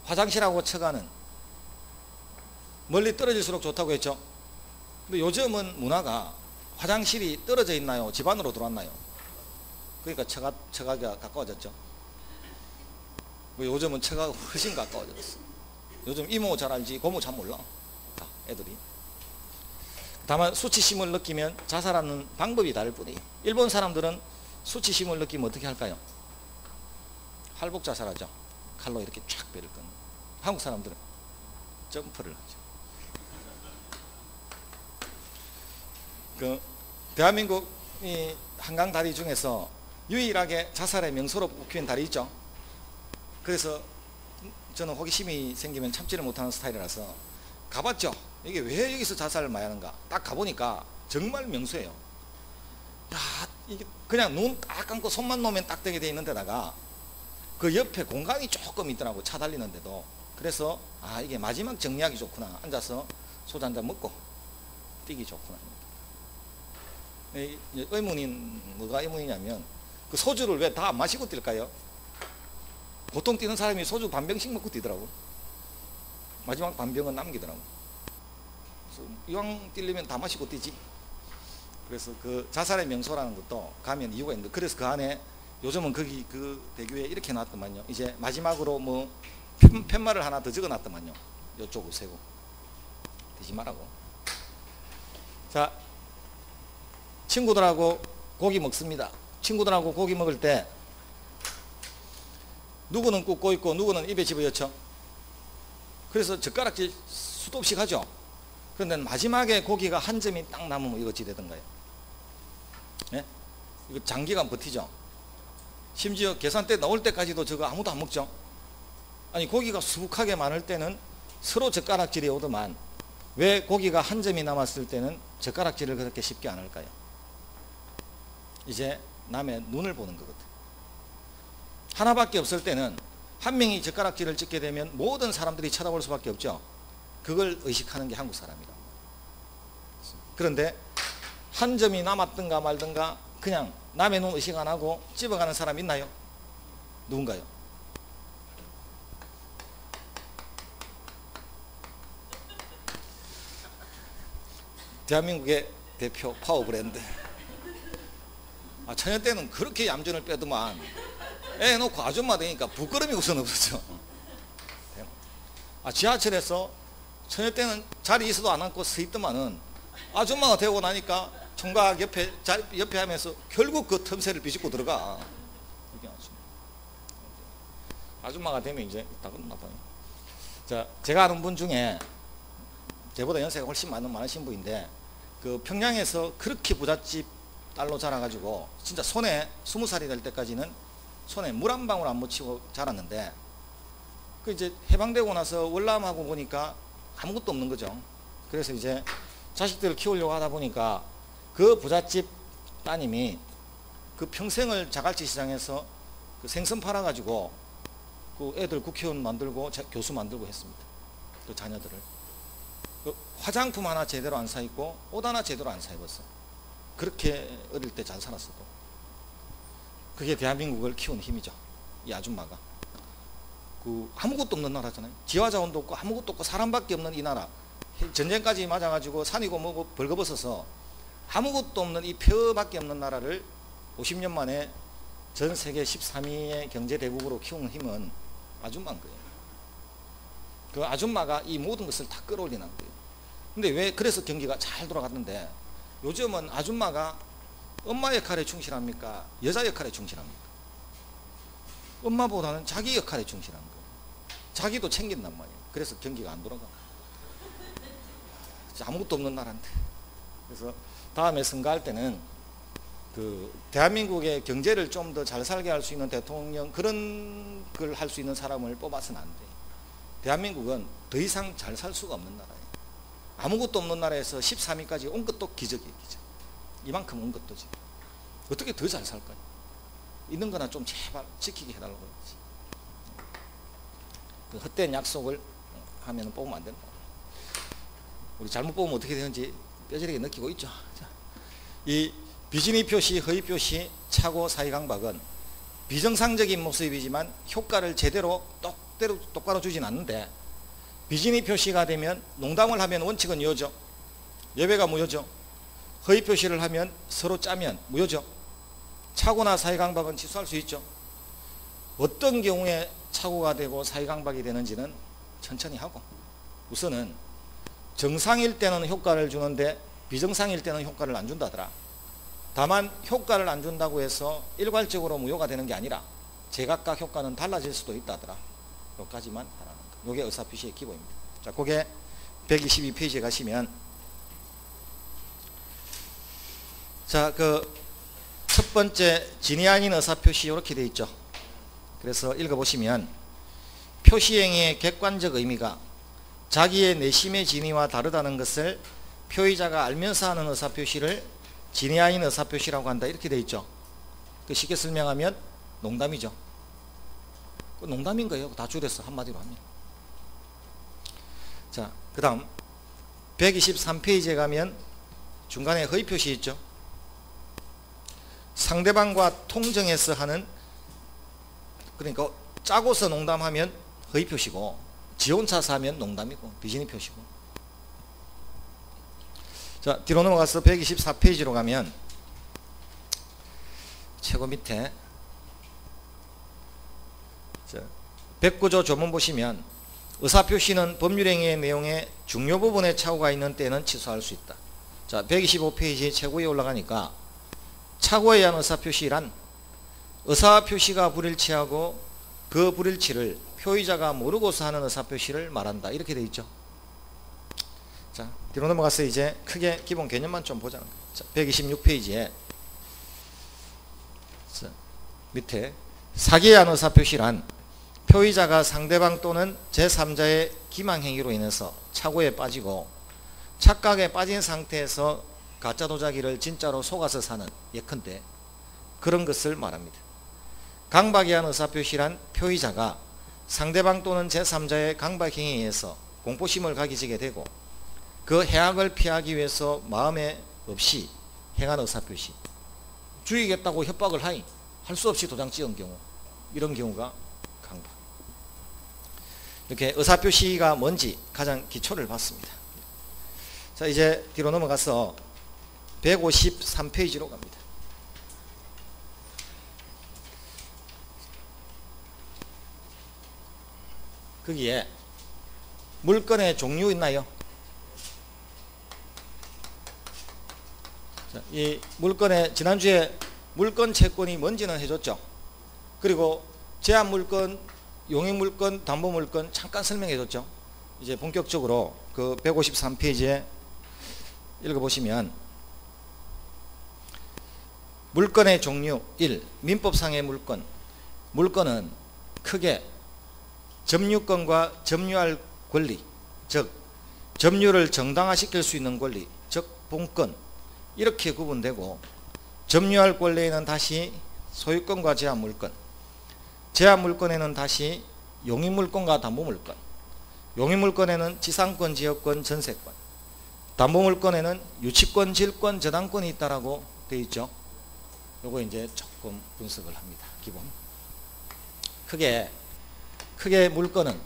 Speaker 1: 화장실하고 처가는 멀리 떨어질수록 좋다고 했죠. 근데 요즘은 문화가 화장실이 떨어져 있나요? 집 안으로 들어왔나요? 그러니까 처가가 가까워졌죠. 요즘은 처가가 훨씬 가까워졌어. 요즘 이모 잘 알지 고모 잘 몰라. 다 애들이. 다만 수치심을 느끼면 자살하는 방법이 다를 뿐이에요. 일본 사람들은 수치심을 느끼면 어떻게 할까요? 할복 자살하죠. 칼로 이렇게 쫙 베를 건. 한국 사람들은 점프를 하죠. 대한민국 이 한강 다리 중에서 유일하게 자살의 명소로 꼽힌 다리 있죠. 그래서 저는 호기심이 생기면 참지를 못하는 스타일이라서 가봤죠. 이게 왜 여기서 자살을 많이 하는가. 딱 가보니까 정말 명소예요. 야, 이게 그냥 눈 딱 감고 손만 놓으면 딱 되게 돼 있는 데다가 그 옆에 공간이 조금 있더라고. 차 달리는데도. 그래서 아 이게 마지막 정리하기 좋구나. 앉아서 소주 한잔 먹고 뛰기 좋구나. 의문인 뭐가 의문이냐면 그 소주를 왜 다 안 마시고 뛸까요? 보통 뛰는 사람이 소주 반병씩 먹고 뛰더라고. 마지막 반병은 남기더라고. 이왕 뛰려면 다 마시고 뛰지. 그래서 그 자살의 명소라는 것도 가면 이유가 있는데, 그래서 그 안에 요즘은 거기 그 대교에 이렇게 놨더만요. 이제 마지막으로 뭐 팻말을 하나 더 적어 놨더만요. 요쪽을 세고 뛰지 말라고. 자, 친구들하고 고기 먹습니다. 친구들하고 고기 먹을 때 누구는 굽고 있고 누구는 입에 집어넣죠. 그래서 젓가락질 수도 없이 가죠. 그런데 마지막에 고기가 한 점이 딱 남으면 이거 어찌 되던가요? 예? 이거 장기간 버티죠. 심지어 계산대 나올 때까지도 저거 아무도 안 먹죠. 아니 고기가 수북하게 많을 때는 서로 젓가락질이 오더만 왜 고기가 한 점이 남았을 때는 젓가락질을 그렇게 쉽게 안 할까요? 이제 남의 눈을 보는 거거든. 하나밖에 없을 때는 한 명이 젓가락질을 찍게 되면 모든 사람들이 쳐다볼 수밖에 없죠. 그걸 의식하는 게 한국 사람이다. 그런데 한 점이 남았든가 말든가 그냥 남의 눈 의식 안 하고 집어가는 사람 있나요? 누군가요? 대한민국의 대표 파워 브랜드. 처녀 때는 그렇게 얌전을 빼더만 애 놓고 아줌마 되니까 부끄러움이 우선 없었죠. 지하철에서 처녀 때는 자리 있어도 안 앉고 서 있더만은 아줌마가 되고 나니까 총각 옆에 하면서 결국 그 틈새를 비집고 들어가. 아줌마가 되면 이제 다 끝나 봐요. 자, 제가 아는 분 중에 저보다 연세가 훨씬 많으신 분인데 그 평양에서 그렇게 부잣집 딸로 자라가지고 진짜 손에 20살이 될 때까지는 손에 물 한 방울 안 묻히고 자랐는데 그 이제 해방되고 나서 월남하고 보니까 아무것도 없는 거죠. 그래서 이제 자식들을 키우려고 하다 보니까 그 부잣집 따님이 그 평생을 자갈치 시장에서 그 생선 팔아가지고 그 애들 국회의원 만들고 교수 만들고 했습니다. 그 자녀들을. 그 화장품 하나 제대로 안 사 입고 옷 하나 제대로 안 사 입었어. 그렇게 어릴 때 잘 살았어도. 그게 대한민국을 키운 힘이죠. 이 아줌마가. 그 아무것도 없는 나라잖아요. 지화자원도 없고 아무것도 없고 사람밖에 없는 이 나라. 전쟁까지 맞아가지고 산이고 뭐고 벌거벗어서 아무것도 없는 이 뼈밖에 없는 나라를 50년 만에 전 세계 13위의 경제대국으로 키우는 힘은 아줌마인 거예요. 그 아줌마가 이 모든 것을 다 끌어올리는 거예요. 근데 왜 그래서 경기가 잘 돌아갔는데 요즘은 아줌마가 엄마 역할에 충실합니까? 여자 역할에 충실합니까? 엄마보다는 자기 역할에 충실한 거예요. 자기도 챙긴단 말이에요. 그래서 경기가 안 돌아가. 아무것도 없는 나라인데. 그래서 다음에 선거할 때는 그 대한민국의 경제를 좀 더 잘 살게 할 수 있는 대통령 그런 걸 할 수 있는 사람을 뽑아서는 안 돼. 대한민국은 더 이상 잘 살 수가 없는 나라예요. 아무것도 없는 나라에서 13위까지 온 것도 기적이에요. 기적. 이만큼 온 것도 지금. 어떻게 더 잘 살까요? 있는 거나 좀 제발 지키게 해달라고 그러지. 그 헛된 약속을 하면 뽑으면 안 된다. 우리 잘못 뽑으면 어떻게 되는지 뼈저리게 느끼고 있죠. 자, 이 비진위 표시, 허위 표시, 착오, 사이강박은 비정상적인 모습이지만 효과를 제대로 똑바로 주진 않는데 비진위 표시가 되면 농담을 하면 원칙은 이어져. 예배가 무효죠. 허위 표시를 하면 서로 짜면 무효죠. 착오나 사이강박은 취소할 수 있죠. 어떤 경우에 착오가 되고 사이강박이 되는지는 천천히 하고 우선은 정상일 때는 효과를 주는데 비정상일 때는 효과를 안 준다더라. 다만 효과를 안 준다고 해서 일괄적으로 무효가 되는 게 아니라 제각각 효과는 달라질 수도 있다더라. 여기까지만 하라는 거. 이게 의사표시의 기본입니다. 자, 그게 122페이지에 가시면 자, 그 첫 번째 진위 아닌 의사표시 이렇게 되어 있죠. 그래서 읽어보시면 표시행위의 객관적 의미가 자기의 내심의 진위와 다르다는 것을 표의자가 알면서 하는 의사표시를 진위 아닌 의사표시라고 한다. 이렇게 되어 있죠. 쉽게 설명하면 농담이죠. 농담인 거예요. 다 줄여서 한마디로 하면. 자, 그 다음 123페이지에 가면 중간에 허위 표시 있죠. 상대방과 통정해서 하는, 그러니까 짜고서 농담하면 허위 표시고 지 혼자서 하면 농담이고 비진위 표시고. 자, 뒤로 넘어가서 124페이지로 가면 최고 밑에 109조 조문 보시면 의사표시는 법률행위의 내용의 중요 부분에 착오가 있는 때는 취소할 수 있다. 자, 125페이지 최고에 올라가니까 착오에 의한 의사표시란 의사표시가 불일치하고 그 불일치를 표의자가 모르고서 하는 의사표시를 말한다. 이렇게 되어 있죠. 자, 뒤로 넘어가서 이제 크게 기본 개념만 좀 보자는 거예요. 자, 126페이지에 밑에 사기에 의한 의사표시란 표의자가 상대방 또는 제3자의 기망행위로 인해서 착오에 빠지고 착각에 빠진 상태에서 가짜 도자기를 진짜로 속아서 사는, 예컨대 그런 것을 말합니다. 강박에 의한 의사표시란 표의자가 상대방 또는 제3자의 강박행위에 의해서 공포심을 가지게 되고 그 해악을 피하기 위해서 마음에 없이 행한 의사표시. 죽이겠다고 협박을 하니 할 수 없이 도장 찍은 경우, 이런 경우가 강박. 이렇게 의사표시가 뭔지 가장 기초를 봤습니다. 자, 이제 뒤로 넘어가서 153페이지로 갑니다. 거기에 물건의 종류 있나요? 자, 이 물건에 지난주에 물건 채권이 뭔지는 해줬죠. 그리고 제한물건, 용익물건, 담보물건 잠깐 설명해줬죠. 이제 본격적으로 그 153페이지에 읽어보시면 물건의 종류 1. 민법상의 물건. 물건은 크게 점유권과 점유할 권리, 즉 점유를 정당화시킬 수 있는 권리, 즉 본권, 이렇게 구분되고, 점유할 권리에는 다시 소유권과 제한물권, 제한물권에는 다시 용익물권과 담보물권, 용익물권에는 지상권, 지역권, 전세권, 담보물권에는 유치권, 질권, 저당권이 있다라고 되어 있죠. 요거 이제 조금 분석을 합니다. 기본. 크게 물건은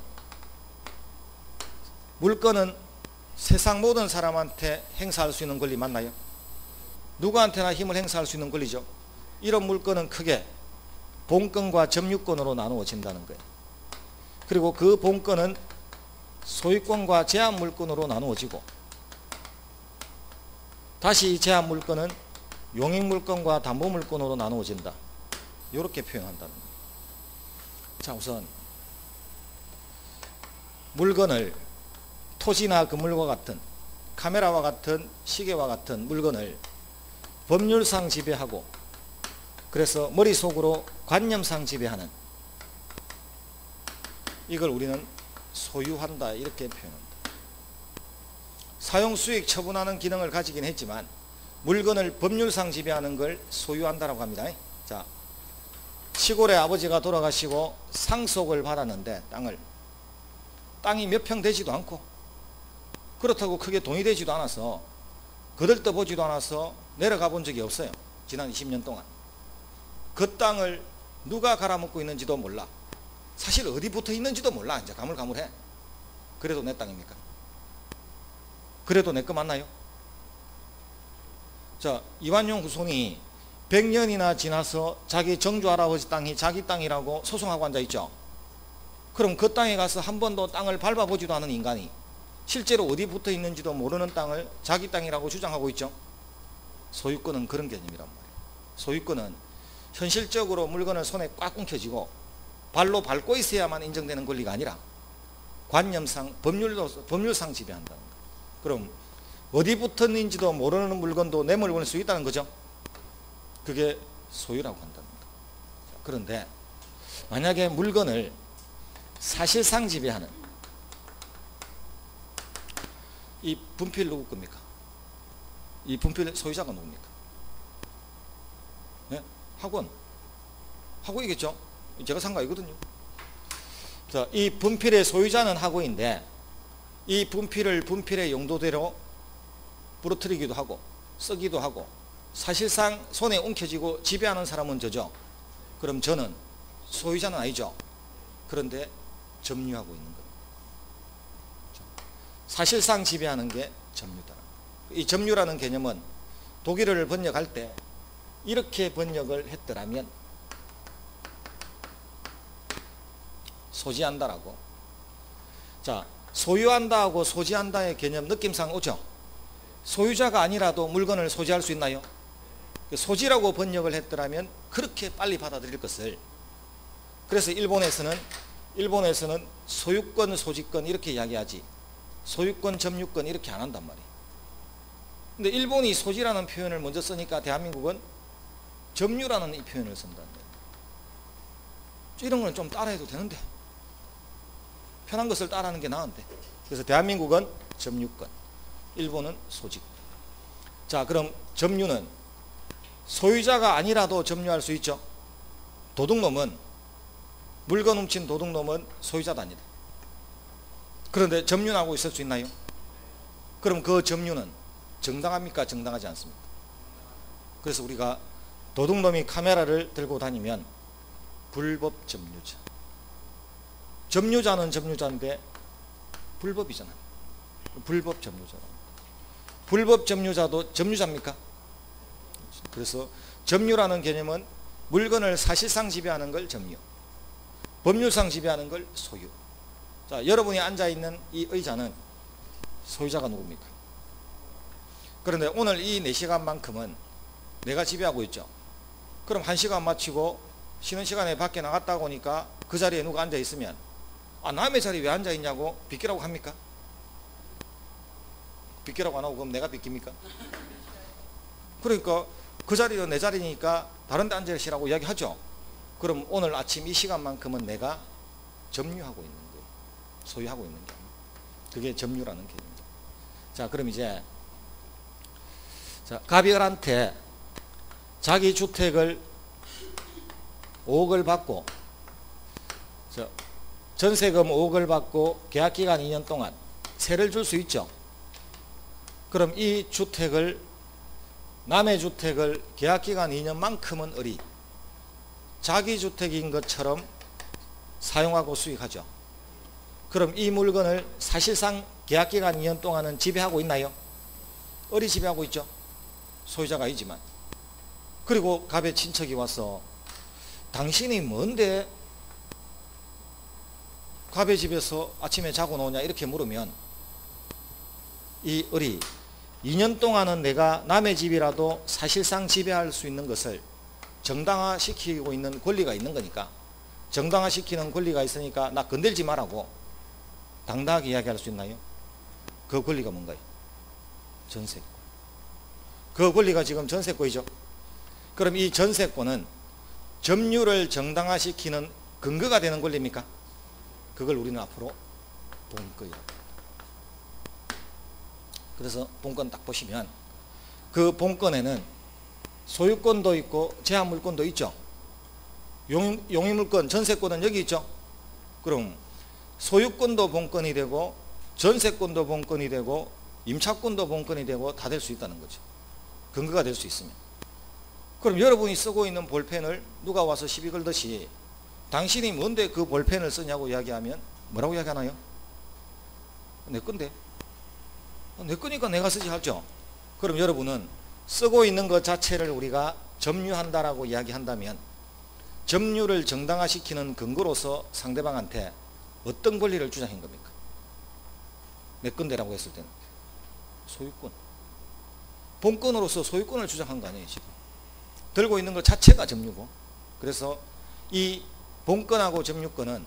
Speaker 1: 세상 모든 사람한테 행사할 수 있는 권리 맞나요? 누구한테나 힘을 행사할 수 있는 권리죠. 이런 물건은 크게 본권과 점유권으로 나누어진다는 거예요. 그리고 그 본권은 소유권과 제한물권으로 나누어지고, 다시 제한물권은 용익물권과 담보물권으로 나누어진다. 이렇게 표현한다는 거예요. 자, 우선 물건을 토지나 건물과 같은, 카메라와 같은, 시계와 같은 물건을 법률상 지배하고, 그래서 머릿속으로 관념상 지배하는, 이걸 우리는 소유한다 이렇게 표현합니다. 사용수익 처분하는 기능을 가지긴 했지만 물건을 법률상 지배하는 걸 소유한다라고 합니다. 자, 시골에 아버지가 돌아가시고 상속을 받았는데 땅이 몇 평 되지도 않고, 그렇다고 크게 돈이 되지도 않아서, 거들떠보지도 않아서 내려가 본 적이 없어요. 지난 20년 동안. 그 땅을 누가 갈아먹고 있는지도 몰라. 사실 어디 붙어 있는지도 몰라. 이제 가물가물해. 그래도 내 땅입니까? 그래도 내 거 맞나요? 자, 이완용 후손이 100년이나 지나서 자기 정주 할아버지 땅이 자기 땅이라고 소송하고 앉아있죠. 그럼 그 땅에 가서 한 번도 땅을 밟아보지도 않은 인간이 실제로 어디 붙어 있는지도 모르는 땅을 자기 땅이라고 주장하고 있죠. 소유권은 그런 개념이란 말이에요. 소유권은 현실적으로 물건을 손에 꽉 움켜쥐고 발로 밟고 있어야만 인정되는 권리가 아니라 관념상, 법률상 지배한다는 거예요. 그럼 어디 붙었는지도 모르는 물건도 내 물건일 수 있다는 거죠. 그게 소유라고 한다는 거예요. 그런데 만약에 물건을 사실상 지배하는, 이 분필 누구 겁니까? 이 분필 소유자가 누굽니까? 네? 학우이겠죠? 제가 산 거 아니거든요. 자, 이 분필의 소유자는 학우인데 이 분필을 분필의 용도대로 부러뜨리기도 하고 쓰기도 하고 사실상 손에 움켜쥐고 지배하는 사람은 저죠. 그럼 저는 소유자는 아니죠. 그런데 점유하고 있는 겁니다. 사실상 지배하는 게 점유다. 이 점유라는 개념은 독일어를 번역할 때 이렇게 번역을 했더라면, 소지한다라고. 자, 소유한다하고 소지한다의 개념 느낌상 오죠. 소유자가 아니라도 물건을 소지할 수 있나요? 소지라고 번역을 했더라면 그렇게 빨리 받아들일 것을. 그래서 일본에서는 소유권, 소지권 이렇게 이야기하지 소유권, 점유권 이렇게 안 한단 말이에요. 근데 일본이 소지라는 표현을 먼저 쓰니까 대한민국은 점유라는 이 표현을 쓴다는 거예요. 이런 건 좀 따라해도 되는데, 편한 것을 따라하는 게 나은데. 그래서 대한민국은 점유권, 일본은 소지권. 자, 그럼 점유는 소유자가 아니라도 점유할 수 있죠. 도둑놈은, 물건 훔친 도둑놈은 소유자도 아니다. 그런데 점유는 하고 있을 수 있나요? 그럼 그 점유는 정당합니까? 정당하지 않습니까? 그래서 우리가 도둑놈이 카메라를 들고 다니면 불법 점유자. 점유자는 점유자인데 불법이잖아요. 불법 점유자랍니다. 불법 점유자도 점유자입니까? 그래서 점유라는 개념은 물건을 사실상 지배하는 걸 점유, 법률상 지배하는 걸 소유. 자, 여러분이 앉아있는 이 의자는 소유자가 누굽니까? 그런데 오늘 이 4시간만큼은 내가 지배하고 있죠. 그럼 1시간 마치고 쉬는 시간에 밖에 나갔다 오니까 그 자리에 누가 앉아있으면, 아, 남의 자리에 왜 앉아있냐고 비키라고 합니까? 비키라고 안 하고 그럼 내가 비킵니까? 그러니까 그 자리는 내 자리니까 다른 데 앉으시라고 이야기하죠. 그럼 오늘 아침 이 시간만큼은 내가 점유하고 있는 거예요. 소유하고 있는 게 아니에요. 그게 점유라는 개념입니다. 자, 그럼 이제 가비엘한테 자기 주택을 5억을 받고 전세금 5억을 받고 계약기간 2년 동안 세를 줄 수 있죠. 그럼 이 주택을 남의 주택을 계약기간 2년만큼은 자기 주택인 것처럼 사용하고 수익하죠. 그럼 이 물건을 사실상 계약기간 2년 동안은 지배하고 있나요? 지배하고 있죠. 소유자가 아니지만. 그리고 갑의 친척이 와서 당신이 뭔데 갑의 집에서 아침에 자고 나오냐 이렇게 물으면 이 2년 동안은 내가 남의 집이라도 사실상 지배할 수 있는 것을 정당화시키고 있는 권리가 있는 거니까, 정당화시키는 권리가 있으니까 나 건들지 말라고 당당하게 이야기할 수 있나요? 그 권리가 뭔가요? 전세권. 그 권리가 지금 전세권이죠. 그럼 이 전세권은 점유를 정당화시키는 근거가 되는 권리입니까? 그걸 우리는 앞으로 본권이라고. 그래서 본권 딱 보시면 그 본권에는 소유권도 있고 제한물권도 있죠. 용의물권, 전세권은 여기 있죠. 그럼 소유권도 본권이 되고 전세권도 본권이 되고 임차권도 본권이 되고 다 될 수 있다는 거죠. 근거가 될 수 있으면. 그럼 여러분이 쓰고 있는 볼펜을 누가 와서 시비 걸듯이 당신이 뭔데 그 볼펜을 쓰냐고 이야기하면 뭐라고 이야기하나요? 내 건데. 내 거니까 내가 쓰지 하죠. 그럼 여러분은 쓰고 있는 것 자체를 우리가 점유한다라고 이야기한다면 점유를 정당화시키는 근거로서 상대방한테 어떤 권리를 주장한 겁니까? 내 건데라고 했을 때는 소유권. 본권으로서 소유권을 주장한 거 아니에요, 지금. 들고 있는 것 자체가 점유고. 그래서 이 본권하고 점유권은,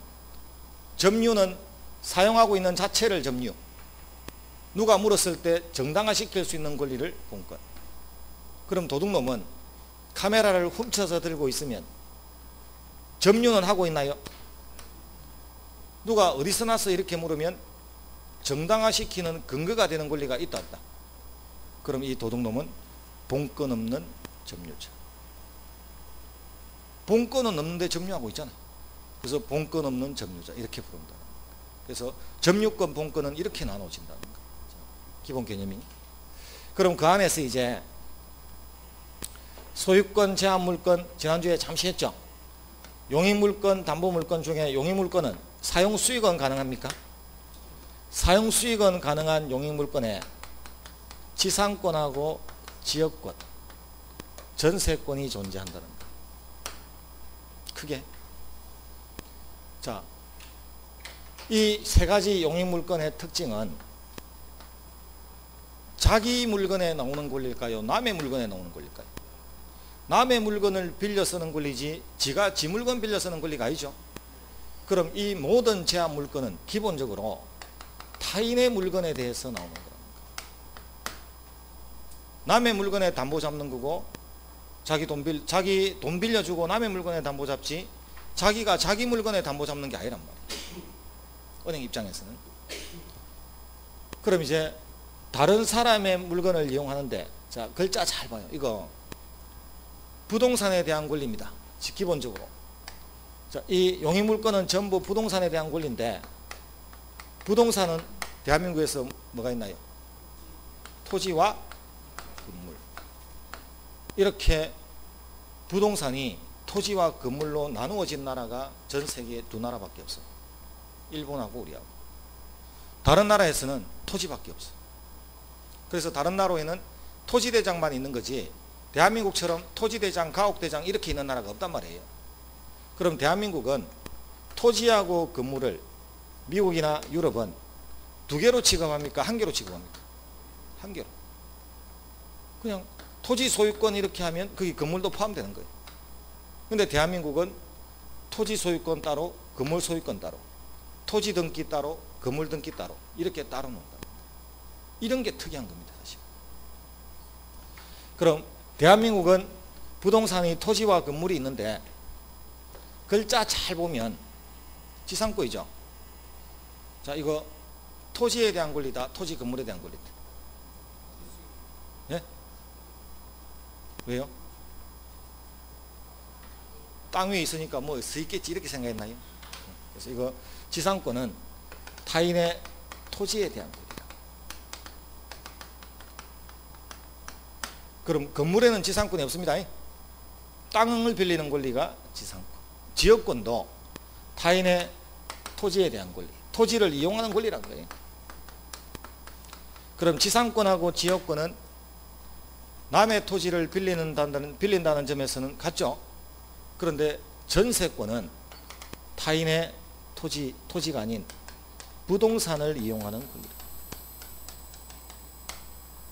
Speaker 1: 점유는 사용하고 있는 자체를 점유, 누가 물었을 때 정당화시킬 수 있는 권리를 본권. 그럼 도둑놈은 카메라를 훔쳐서 들고 있으면 점유는 하고 있나요? 누가 어디서 났어 이렇게 물으면 정당화시키는 근거가 되는 권리가 있다 없다? 그럼 이 도둑놈은 본권 없는 점유자. 본권은 없는데 점유하고 있잖아요. 그래서 본권 없는 점유자 이렇게 부른다. 그래서 점유권, 본권은 이렇게 나눠진다는 거. 기본 개념이. 그럼 그 안에서 이제 소유권, 제한물권 지난주에 잠시 했죠. 용의물권, 담보물권 중에 용의물권은 사용수익은 가능합니까? 사용수익은 가능한 용의물권에 지상권하고 지역권, 전세권이 존재한다는 거. 크게. 자, 이 세 가지 용의물권의 특징은 자기 물건에 나오는 권리일까요? 남의 물건에 나오는 권리일까요? 남의 물건을 빌려 쓰는 권리지 지가 지 물건 빌려 쓰는 권리가 아니죠. 그럼 이 모든 제한 물건은 기본적으로 타인의 물건에 대해서 나오는 겁니다. 남의 물건에 담보 잡는 거고, 자기 돈 빌려주고 남의 물건에 담보 잡지 자기가 자기 물건에 담보 잡는 게 아니란 말이에요. 은행 입장에서는. 그럼 이제 다른 사람의 물건을 이용하는데, 자, 글자 잘 봐요. 이거 부동산에 대한 권리입니다. 기본적으로. 자, 이 용의물권은 전부 부동산에 대한 권리인데, 부동산은 대한민국에서 뭐가 있나요? 토지와 건물. 이렇게 부동산이 토지와 건물로 나누어진 나라가 전 세계에 두 나라밖에 없어요. 일본하고 우리하고. 다른 나라에서는 토지밖에 없어요. 그래서 다른 나라에는 토지대장만 있는 거지 대한민국처럼 토지대장, 가옥대장 이렇게 있는 나라가 없단 말이에요. 그럼 대한민국은 토지하고 건물을 미국이나 유럽은 두 개로 취급합니까? 한 개로 취급합니까? 한 개로. 그냥 토지 소유권 이렇게 하면 거기 건물도 포함되는 거예요. 근데 대한민국은 토지 소유권 따로, 건물 소유권 따로, 토지 등기 따로, 건물 등기 따로 이렇게 따로 놓는다. 이런 게 특이한 겁니다, 사실. 그럼 대한민국은 부동산이 토지와 건물이 있는데 글자 잘 보면 지상권이죠. 자, 이거 토지에 대한 권리다, 토지 건물에 대한 권리다. 예? 왜요? 땅 위에 있으니까 뭐 서 있겠지 이렇게 생각했나요? 그래서 이거 지상권은 타인의 토지에 대한 권리다. 그럼 건물에는 지상권이 없습니다. 땅을 빌리는 권리가 지상권. 지역권도 타인의 토지에 대한 권리, 토지를 이용하는 권리란 거예요. 그럼 지상권하고 지역권은 남의 토지를 빌린다는 점에서는 같죠. 그런데 전세권은 타인의 토지가 아닌 부동산을 이용하는 권리다.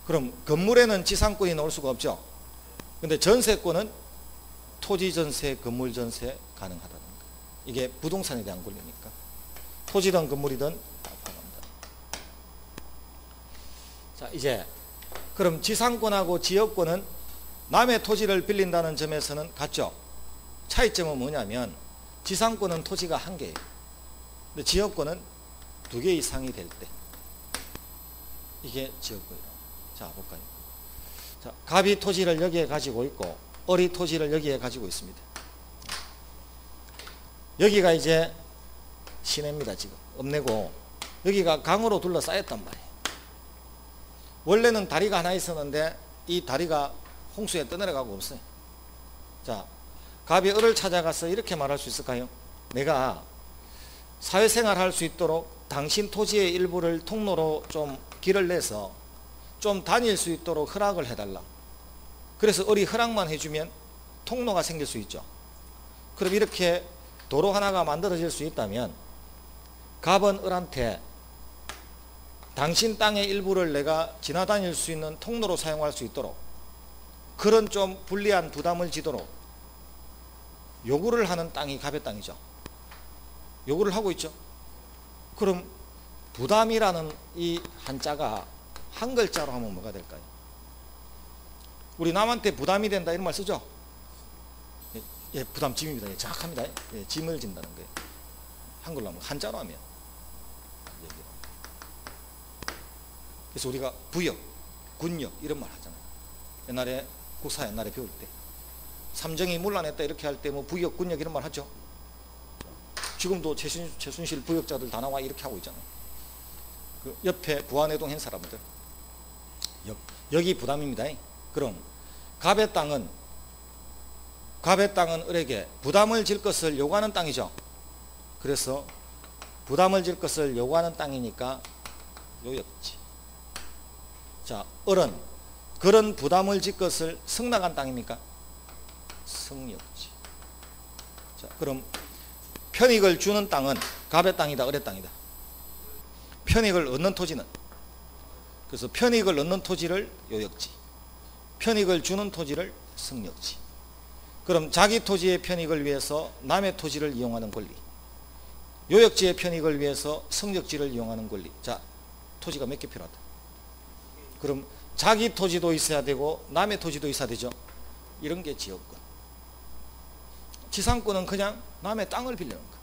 Speaker 1: 그럼 건물에는 지상권이 나올 수가 없죠. 근데 전세권은 토지 전세, 건물 전세 가능하다는 거예요. 이게 부동산에 대한 권리니까. 토지든 건물이든 다 포함한다. 자, 이제 그럼 지상권하고 지역권은 남의 토지를 빌린다는 점에서는 같죠. 차이점은 뭐냐면 지상권은 토지가 한 개예요. 근데 지역권은 두 개 이상이 될 때 이게 지역권이라고. 자, 볼까요? 자, 갑이 토지를 여기에 가지고 있고 을이 토지를 여기에 가지고 있습니다. 여기가 이제 시내입니다. 지금 읍내고 여기가 강으로 둘러싸였단 말이에요. 원래는 다리가 하나 있었는데 이 다리가 홍수에 떠내려가고 없어요. 자, 갑이 을을 찾아가서 이렇게 말할 수 있을까요? 내가 사회생활 할 수 있도록 당신 토지의 일부를 통로로 좀 길을 내서 좀 다닐 수 있도록 허락을 해달라. 그래서 을이 허락만 해주면 통로가 생길 수 있죠. 그럼 이렇게 도로 하나가 만들어질 수 있다면 갑은 을한테 당신 땅의 일부를 내가 지나다닐 수 있는 통로로 사용할 수 있도록 그런 좀 불리한 부담을 지도록 요구를 하는 땅이 갑의 땅이죠. 요구를 하고 있죠. 그럼 부담이라는 이 한자가 한 글자로 하면 뭐가 될까요? 우리 남한테 부담이 된다 이런 말 쓰죠? 예, 부담짐입니다. 예, 정확합니다. 예, 짐을 진다는 거예요. 한글로 하면, 한자로 하면. 그래서 우리가 부역, 군역 이런 말 하잖아요. 옛날에 국사 옛날에 배울 때 삼정이 문란했다 이렇게 할 때 뭐 부역, 군역 이런 말 하죠. 지금도 최순실 부역자들 다 나와 이렇게 하고 있잖아요. 그 옆에 부안해동 한 사람들 여기 부담입니다. 그럼 갑의 땅은 을에게 부담을 질 것을 요구하는 땅이죠. 그래서 부담을 질 것을 요구하는 땅이니까 요역지. 자, 을은 그런 부담을 질 것을 승낙한 땅입니까? 승역지. 자, 그럼 편익을 주는 땅은 갑의 땅이다, 을의 땅이다. 편익을 얻는 토지는, 그래서 편익을 얻는 토지를 요역지, 편익을 주는 토지를 승역지. 그럼 자기 토지의 편익을 위해서 남의 토지를 이용하는 권리, 요역지의 편익을 위해서 승역지를 이용하는 권리. 자, 토지가 몇 개 필요하다. 그럼 자기 토지도 있어야 되고 남의 토지도 있어야 되죠. 이런 게 지역권. 지상권은 그냥 남의 땅을 빌리는 거.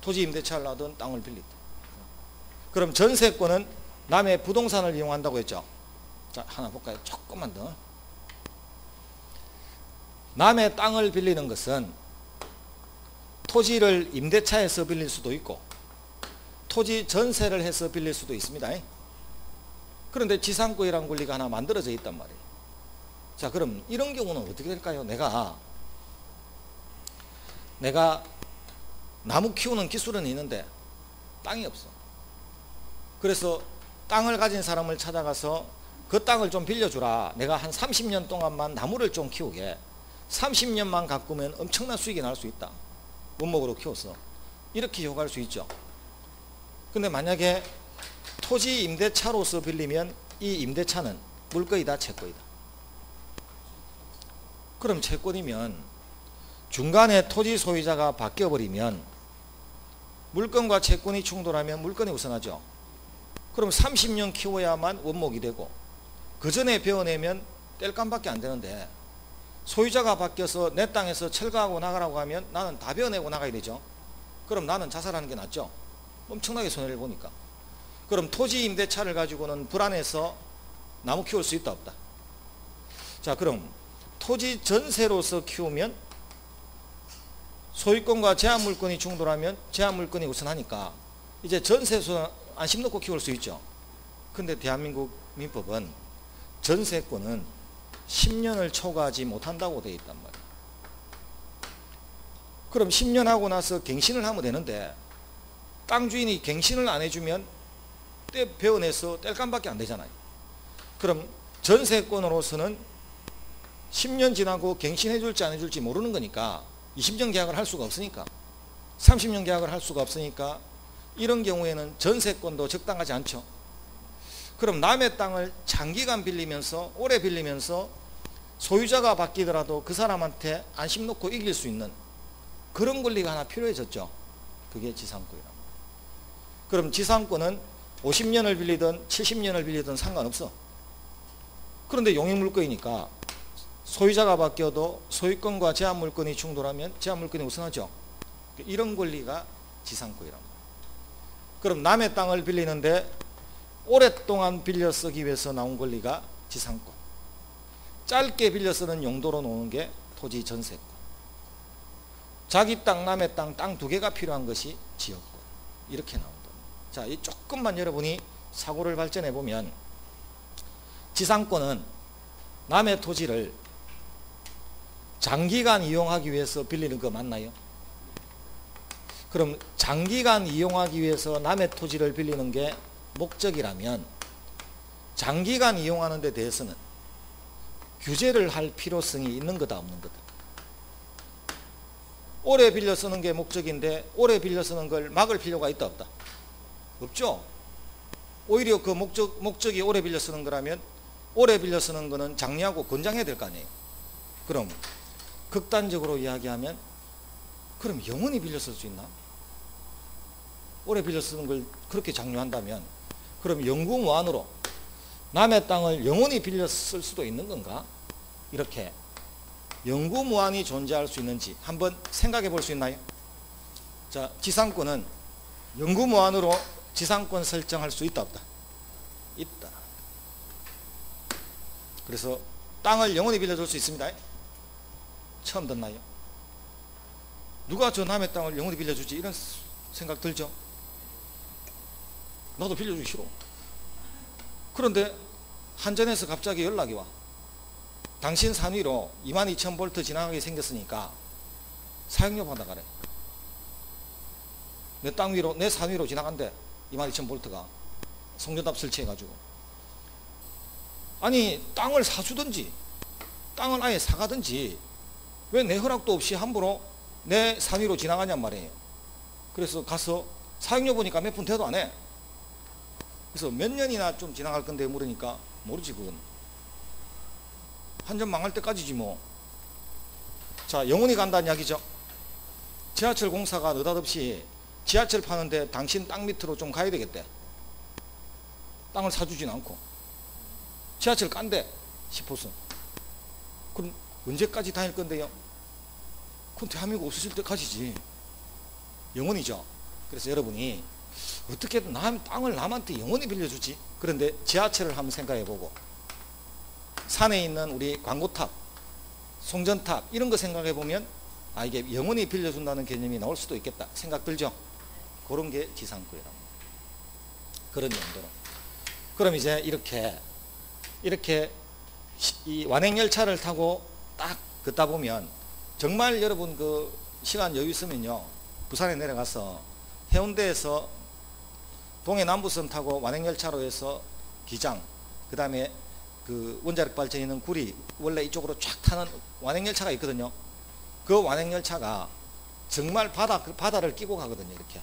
Speaker 1: 토지 임대차를 하든 땅을 빌리든. 그럼 전세권은 남의 부동산을 이용한다고 했죠. 자, 하나 볼까요? 조금만 더. 남의 땅을 빌리는 것은 토지를 임대차해서 빌릴 수도 있고 토지 전세를 해서 빌릴 수도 있습니다. 그런데 지상권이라는 권리가 하나 만들어져 있단 말이에요. 자, 그럼 이런 경우는 어떻게 될까요? 내가 나무 키우는 기술은 있는데 땅이 없어. 그래서 땅을 가진 사람을 찾아가서 그 땅을 좀 빌려주라. 내가 한 30년 동안만 나무를 좀 키우게. 30년만 가꾸면 엄청난 수익이 날 수 있다. 원목으로 키워서. 이렇게 요구할 수 있죠. 근데 만약에 토지 임대차로서 빌리면 이 임대차는 물거이다, 채권이다. 그럼 채권이면 중간에 토지 소유자가 바뀌어버리면 물건과 채권이 충돌하면 물건이 우선하죠. 그럼 30년 키워야만 원목이 되고 그 전에 베어내면 땔감밖에 안 되는데 소유자가 바뀌어서 내 땅에서 철거하고 나가라고 하면 나는 다 베어내고 나가야 되죠. 그럼 나는 자살하는 게 낫죠. 엄청나게 손해를 보니까. 그럼 토지 임대차를 가지고는 불안해서 나무 키울 수 있다 없다? 자, 그럼 토지 전세로서 키우면 소유권과 제한물권이 충돌하면 제한물권이 우선하니까 이제 전세에서 안심 놓고 키울 수 있죠. 근데 대한민국 민법은 전세권은 10년을 초과하지 못한다고 되어 있단 말이에요. 그럼 10년 하고 나서 갱신을 하면 되는데 땅 주인이 갱신을 안 해주면 떼 베어내서 뗄감밖에 안 되잖아요. 그럼 전세권으로서는 10년 지나고 갱신해 줄지 안 해줄지 모르는 거니까 20년 계약을 할 수가 없으니까 30년 계약을 할 수가 없으니까 이런 경우에는 전세권도 적당하지 않죠. 그럼 남의 땅을 장기간 빌리면서 오래 빌리면서 소유자가 바뀌더라도 그 사람한테 안심 놓고 이길 수 있는 그런 권리가 하나 필요해졌죠. 그게 지상권이랍니다. 그럼 지상권은 50년을 빌리든 70년을 빌리든 상관없어. 그런데 용익물권이니까 소유자가 바뀌어도 소유권과 제한물권이 충돌하면 제한물권이 우선하죠. 이런 권리가 지상권이랍니다. 그럼 남의 땅을 빌리는데 오랫동안 빌려 쓰기 위해서 나온 권리가 지상권. 짧게 빌려 쓰는 용도로 놓는 게 토지 전세권. 자기 땅, 남의 땅, 땅 두 개가 필요한 것이 지역권. 이렇게 나온다. 자, 이 조금만 여러분이 사고를 발전해 보면 지상권은 남의 토지를 장기간 이용하기 위해서 빌리는 거 맞나요? 그럼 장기간 이용하기 위해서 남의 토지를 빌리는 게 목적이라면 장기간 이용하는 데 대해서는 규제를 할 필요성이 있는 거다 없는 거다? 오래 빌려 쓰는 게 목적인데 오래 빌려 쓰는 걸 막을 필요가 있다 없다? 없죠. 오히려 그 목적이 오래 빌려 쓰는 거라면 오래 빌려 쓰는 거는 장려하고 권장해야 될 거 아니에요. 그럼 극단적으로 이야기하면 그럼 영원히 빌려 쓸 수 있나? 오래 빌려 쓰는 걸 그렇게 장려한다면 그럼 영구무한으로 남의 땅을 영원히 빌려 쓸 수도 있는 건가? 이렇게 영구무한이 존재할 수 있는지 한번 생각해 볼 수 있나요? 자, 지상권은 영구무한으로 지상권 설정할 수 있다 없다? 있다. 그래서 땅을 영원히 빌려줄 수 있습니다. 처음 듣나요? 누가 저 남의 땅을 영원히 빌려주지? 이런 생각 들죠? 나도 빌려주기 싫어. 그런데 한전에서 갑자기 연락이 와. 당신 산위로 22,000V 지나가게 생겼으니까 사용료 받아가래. 내 땅 위로, 내 산 위로 지나간대. 22,000V가 송전탑 설치해가지고. 아니, 땅을 사주든지 땅을 아예 사가든지 왜 내 허락도 없이 함부로 내 산 위로 지나가냔 말이에요. 그래서 가서 사용료 보니까 몇 분 돼도 안 해. 그래서 몇 년이나 좀 지나갈 건데 물으니까 모르지 그건. 한전 망할 때까지지 뭐. 자, 영원히 간다는 이야기죠. 지하철 공사가 느닷없이 지하철 파는데 당신 땅 밑으로 좀 가야 되겠대. 땅을 사주진 않고 지하철 깐대 싶어서. 그럼 언제까지 다닐 건데요? 그건 대한민국 없으실 때까지지. 영원이죠. 그래서 여러분이 어떻게든 남 땅을 남한테 영원히 빌려주지. 그런데 지하철을 한번 생각해보고 산에 있는 우리 광고탑, 송전탑 이런 거 생각해보면 아, 이게 영원히 빌려준다는 개념이 나올 수도 있겠다 생각 들죠? 그런 게 지상권이랍니다. 그런 용도로. 그럼 이제 이렇게 이 완행열차를 타고 딱 걷다 보면 정말 여러분 그 시간 여유 있으면요 부산에 내려가서 해운대에서 동해 남부선 타고 완행열차로 해서 기장, 그 다음에 그 원자력 발전이 있는 구리 원래 이쪽으로 쫙 타는 완행열차가 있거든요. 그 완행열차가 정말 바다를 끼고 가거든요. 이렇게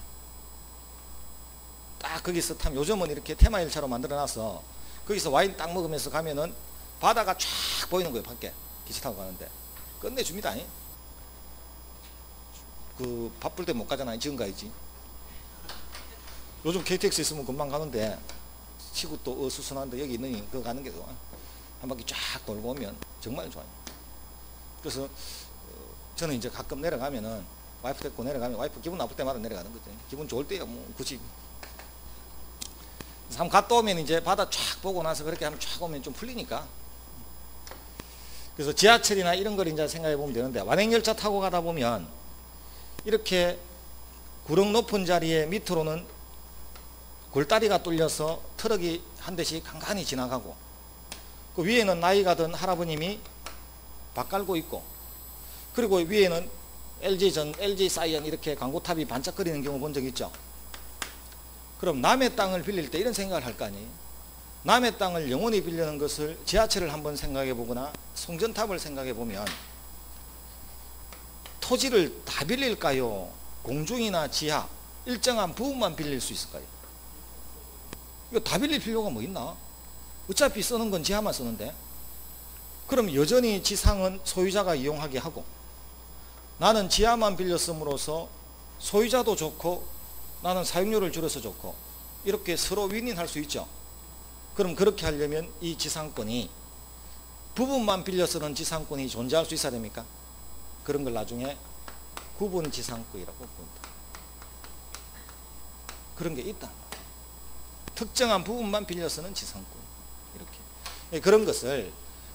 Speaker 1: 딱 거기서 타면 요즘은 이렇게 테마열차로 만들어놔서 거기서 와인 딱 먹으면서 가면은 바다가 쫙 보이는 거예요. 밖에 기차 타고 가는데 끝내줍니다. 그 바쁠 때 못 가잖아요. 지금 가야지. 요즘 KTX 있으면 금방 가는데 시구 또 어수선한데 여기 있느니 그거 가는 게 좋아. 한 바퀴 쫙 돌고 오면 정말 좋아요. 그래서 저는 이제 가끔 내려가면은 와이프 데리고 내려가면 와이프 기분 나쁠 때마다 내려가는 거죠. 기분 좋을 때야 뭐 굳이. 한번 갔다 오면 이제 바다 쫙 보고 나서 그렇게 하면 쫙 오면 좀 풀리니까. 그래서 지하철이나 이런 걸 이제 생각해 보면 되는데, 완행열차 타고 가다 보면 이렇게 구릉 높은 자리에 밑으로는 골다리가 뚫려서 트럭이 한 대씩 간간히 지나가고, 그 위에는 나이가 든 할아버님이 밥 깔고 있고, 그리고 위에는 LG 사이언 이렇게 광고탑이 반짝거리는 경우 본 적 있죠? 그럼 남의 땅을 빌릴 때 이런 생각을 할 거 아니에요? 남의 땅을 영원히 빌리는 것을 지하철을 한번 생각해 보거나 송전탑을 생각해 보면, 토지를 다 빌릴까요? 공중이나 지하 일정한 부분만 빌릴 수 있을까요? 이거 다 빌릴 필요가 뭐 있나? 어차피 쓰는 건 지하만 쓰는데. 그럼 여전히 지상은 소유자가 이용하게 하고, 나는 지하만 빌렸음으로써 소유자도 좋고 나는 사용료를 줄여서 좋고, 이렇게 서로 윈윈할 수 있죠. 그럼 그렇게 하려면 이 지상권이, 부분만 빌려 쓰는 지상권이 존재할 수 있어야 됩니까? 그런 걸 나중에 구분 지상권이라고 부른다. 그런 게 있다. 특정한 부분만 빌려 쓰는 지상권. 이렇게. 그런 것을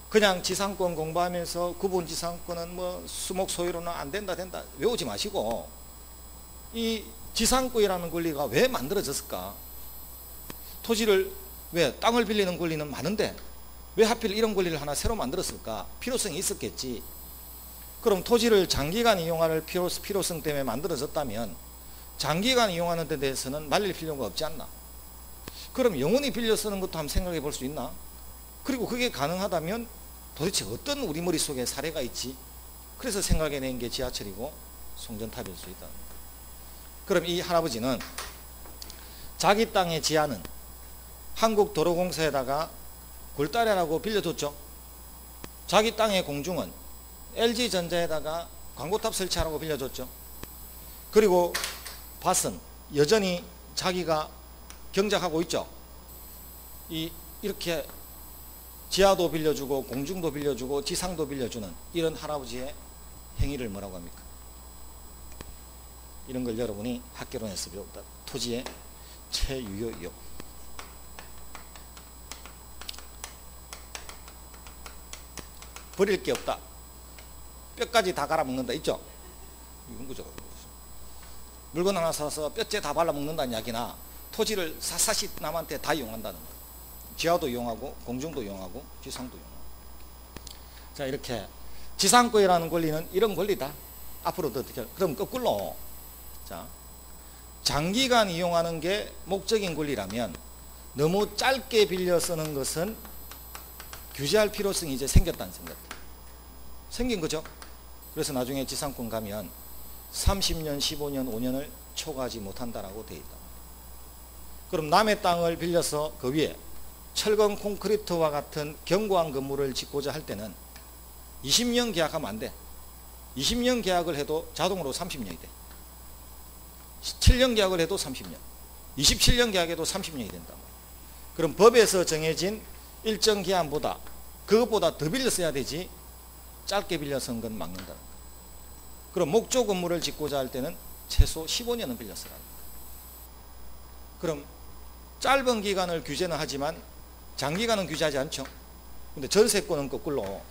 Speaker 1: 그냥 지상권 공부하면서 구분 지상권은 뭐 수목 소유로는 안 된다 외우지 마시고, 이 지상권이라는 권리가 왜 만들어졌을까? 토지를, 왜 땅을 빌리는 권리는 많은데 왜 하필 이런 권리를 하나 새로 만들었을까? 필요성이 있었겠지. 그럼 토지를 장기간 이용할 필요성 때문에 만들어졌다면 장기간 이용하는 데 대해서는 말릴 필요가 없지 않나? 그럼 영원히 빌려 쓰는 것도 한번 생각해 볼 수 있나? 그리고 그게 가능하다면 도대체 어떤 우리 머릿속에 사례가 있지? 그래서 생각해낸 게 지하철이고 송전탑일 수 있다. 그럼 이 할아버지는 자기 땅의 지하는 한국도로공사에다가 골다리라고 빌려줬죠. 자기 땅의 공중은 LG전자에다가 광고탑 설치하라고 빌려줬죠. 그리고 밭은 여전히 자기가 경작하고 있죠. 이렇게 지하도 빌려주고 공중도 빌려주고 지상도 빌려주는 이런 할아버지의 행위를 뭐라고 합니까? 이런 걸 여러분이 학개론에서 배웠다. 토지의 채유효. 버릴 게 없다. 뼈까지 다 갈아먹는다 있죠? 이건 그죠? 물건 하나 사서 뼈째 다 발라먹는다는 이야기나 토지를 샅샅이 남한테 다 이용한다는 거예요. 지하도 이용하고 공중도 이용하고 지상도 이용하고. 자, 이렇게 지상권이라는 권리는 이런 권리다. 앞으로도 어떻게, 그럼 거꾸로, 자, 장기간 이용하는 게 목적인 권리라면 너무 짧게 빌려 쓰는 것은 규제할 필요성이 이제 생겼다는 생각. 생긴 거죠. 그래서 나중에 지상권 가면 30년, 15년, 5년을 초과하지 못한다라고 되어 있다. 그럼 남의 땅을 빌려서 그 위에 철근 콘크리트와 같은 견고한 건물을 짓고자 할 때는 20년 계약하면 안 돼. 20년 계약을 해도 자동으로 30년이 돼. 7년 계약을 해도 30년, 27년 계약해도 30년이 된다. 그럼 법에서 정해진 일정 기한보다 그것보다 더 빌려 써야 되지, 짧게 빌려 쓴 건 막는다는 거예요. 그럼 목조 건물을 짓고자 할 때는 최소 15년은 빌려 쓰라는 거예요. 그럼 짧은 기간을 규제는 하지만 장기간은 규제하지 않죠. 근데 전세권은 거꾸로,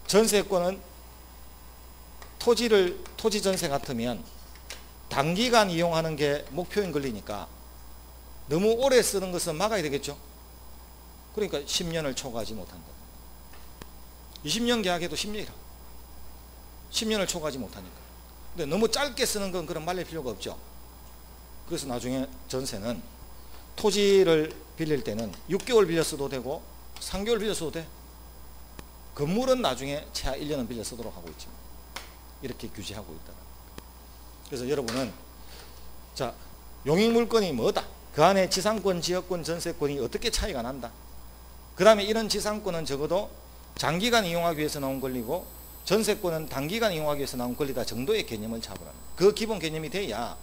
Speaker 1: 전세권은 토지 전세 같으면 단기간 이용하는 게 목표인 권리니까 너무 오래 쓰는 것은 막아야 되겠죠. 그러니까 10년을 초과하지 못한다. 20년 계약해도 10년이라. 10년을 초과하지 못하니까. 근데 너무 짧게 쓰는 건 그런 말릴 필요가 없죠. 그래서 나중에 전세는 토지를 빌릴 때는 6개월 빌려 써도 되고 3개월 빌려 써도 돼. 건물은 나중에 최하 1년은 빌려 쓰도록 하고 있지만 이렇게 규제하고 있다. 그래서 여러분은, 자, 용익물권이 뭐다? 그 안에 지상권, 지역권, 전세권이 어떻게 차이가 난다? 그 다음에 이런 지상권은 적어도 장기간 이용하기 위해서 나온 권리고 전세권은 단기간 이용하기 위해서 나온 권리다 정도의 개념을 잡으라는 거예요. 그 기본 개념이 돼야,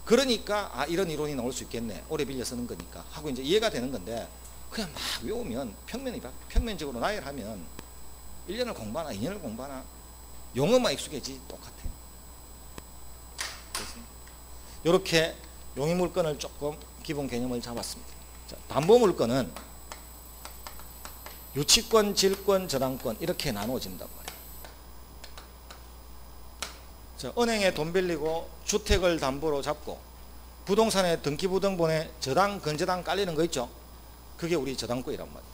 Speaker 1: 그러니까 이런 이론이 나올 수 있겠네, 오래 빌려 쓰는 거니까 하고 이제 이해가 되는 건데, 그냥 막 외우면 평면적으로 나열하면 1년을 공부하나 2년을 공부하나 용어만 익숙해지 똑같아요. 이렇게 용의물건을 조금 기본 개념을 잡았습니다. 자, 담보물건은 유치권, 질권, 저당권 이렇게 나누어진단 말이에요. 자, 은행에 돈 빌리고 주택을 담보로 잡고 부동산에 등기부등본에 저당, 건저당 깔리는 거 있죠. 그게 우리 저당권이란 말이에요.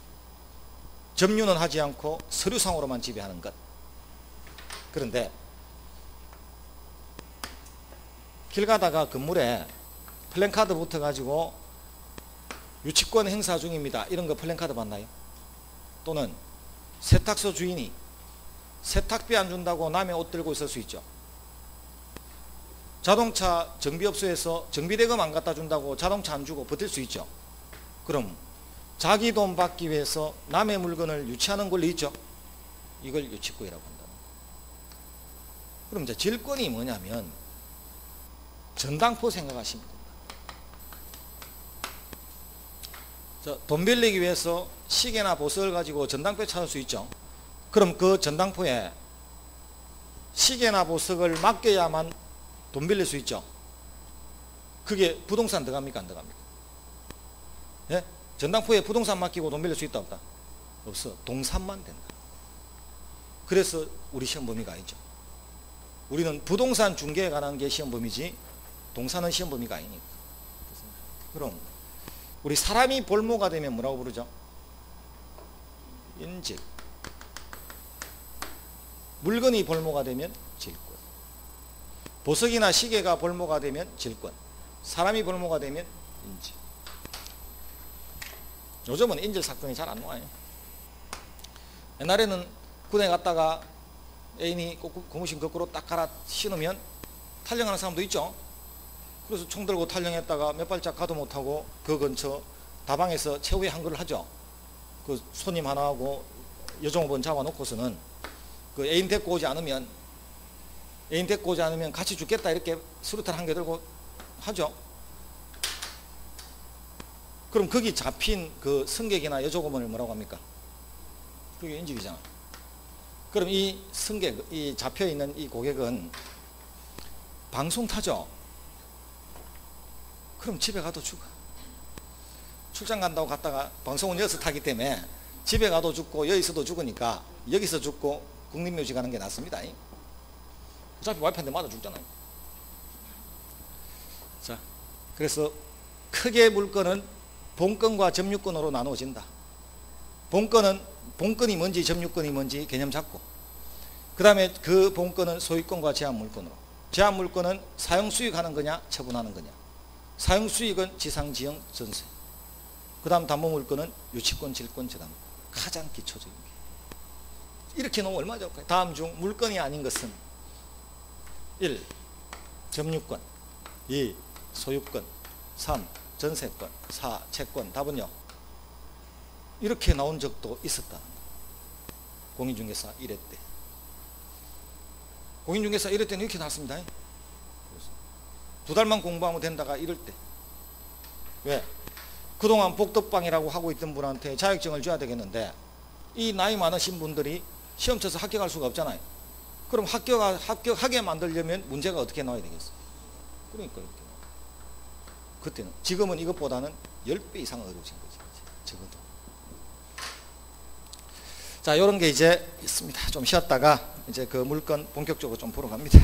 Speaker 1: 점유는 하지 않고 서류상으로만 지배하는 것. 그런데 길 가다가 건물에 플랜카드 붙어가지고 유치권 행사 중입니다. 이런 거 플랜카드 봤나요? 또는 세탁소 주인이 세탁비 안 준다고 남의 옷 들고 있을 수 있죠. 자동차 정비업소에서 정비대금 안 갖다 준다고 자동차 안 주고 버틸 수 있죠. 그럼 자기 돈 받기 위해서 남의 물건을 유치하는 권리 있죠. 이걸 유치권이라고 한다. 그럼 이제 질권이 뭐냐면 전당포 생각하시면 됩니다. 돈 빌리기 위해서 시계나 보석을 가지고 전당포에 찾을 수 있죠. 그럼 그 전당포에 시계나 보석을 맡겨야만 돈 빌릴 수 있죠. 그게 부동산 들어갑니까 안 들어갑니까? 예? 전당포에 부동산 맡기고 돈 빌릴 수 있다 없다? 없어. 동산만 된다. 그래서 우리 시험 범위가 아니죠. 우리는 부동산 중개에 관한 게 시험 범위지 동산은 시험 범위가 아니니까. 그럼 우리 사람이 볼모가 되면 뭐라고 부르죠? 인질. 물건이 볼모가 되면 질권. 보석이나 시계가 볼모가 되면 질권. 사람이 볼모가 되면 인질. 요즘은 인질 사건이 잘 안 나와요. 옛날에는 군에 갔다가 애인이 고무신 거꾸로 딱 갈아 신으면 탈영하는 사람도 있죠. 그래서 총 들고 탈영했다가 몇 발짝 가도 못하고 그 근처 다방에서 최후의 한글을 하죠. 그 손님 하나하고 여종 5번 잡아놓고서는 그 애인 데리고 오지 않으면 같이 죽겠다 이렇게 수류탄 한 개 들고 하죠. 그럼 거기 잡힌 그 승객이나 여종업원을 뭐라고 합니까? 그게 인질이잖아. 그럼 이 승객, 이 잡혀있는 이 고객은 방송 타죠. 그럼 집에 가도 죽어. 출장 간다고 갔다가 방송은 여기서 타기 때문에 집에 가도 죽고 여기서도 죽으니까 여기서 죽고 국립묘지 가는 게 낫습니다. 어차피 와이프한테 맞아 죽잖아요. 자, 그래서 크게 물건은 본건과 점유권으로 나누어진다. 본건이 뭔지 점유권이 뭔지 개념 잡고, 그 다음에 그 본건은 소유권과 제한물권으로. 제한물권은 사용수익하는 거냐 처분하는 거냐. 사용수익은 지상지형 전세. 그 다음 담보물권은 유치권, 질권, 저당. 가장 기초적인 게. 이렇게 놓으면 얼마 좋을까요? 다음 중 물건이 아닌 것은 1. 점유권, 2. 소유권, 3. 전세권, 4. 채권. 답은요? 이렇게 나온 적도 있었다. 공인중개사 1회 때. 공인중개사 1회 때는 이렇게 나왔습니다. 2달만 공부하면 된다가 이럴 때. 왜? 그동안 복덕방이라고 하고 있던 분한테 자격증을 줘야 되겠는데 이 나이 많으신 분들이 시험 쳐서 합격할 수가 없잖아요. 그럼 합격하게 만들려면 문제가 어떻게 나와야 되겠어? 그러니까 이렇게. 그때는. 지금은 이것보다는 10배 이상 어려워진 거지. 적어도. 자, 이런 게 이제 있습니다. 좀 쉬었다가 이제 그 물건 본격적으로 좀 보러 갑니다.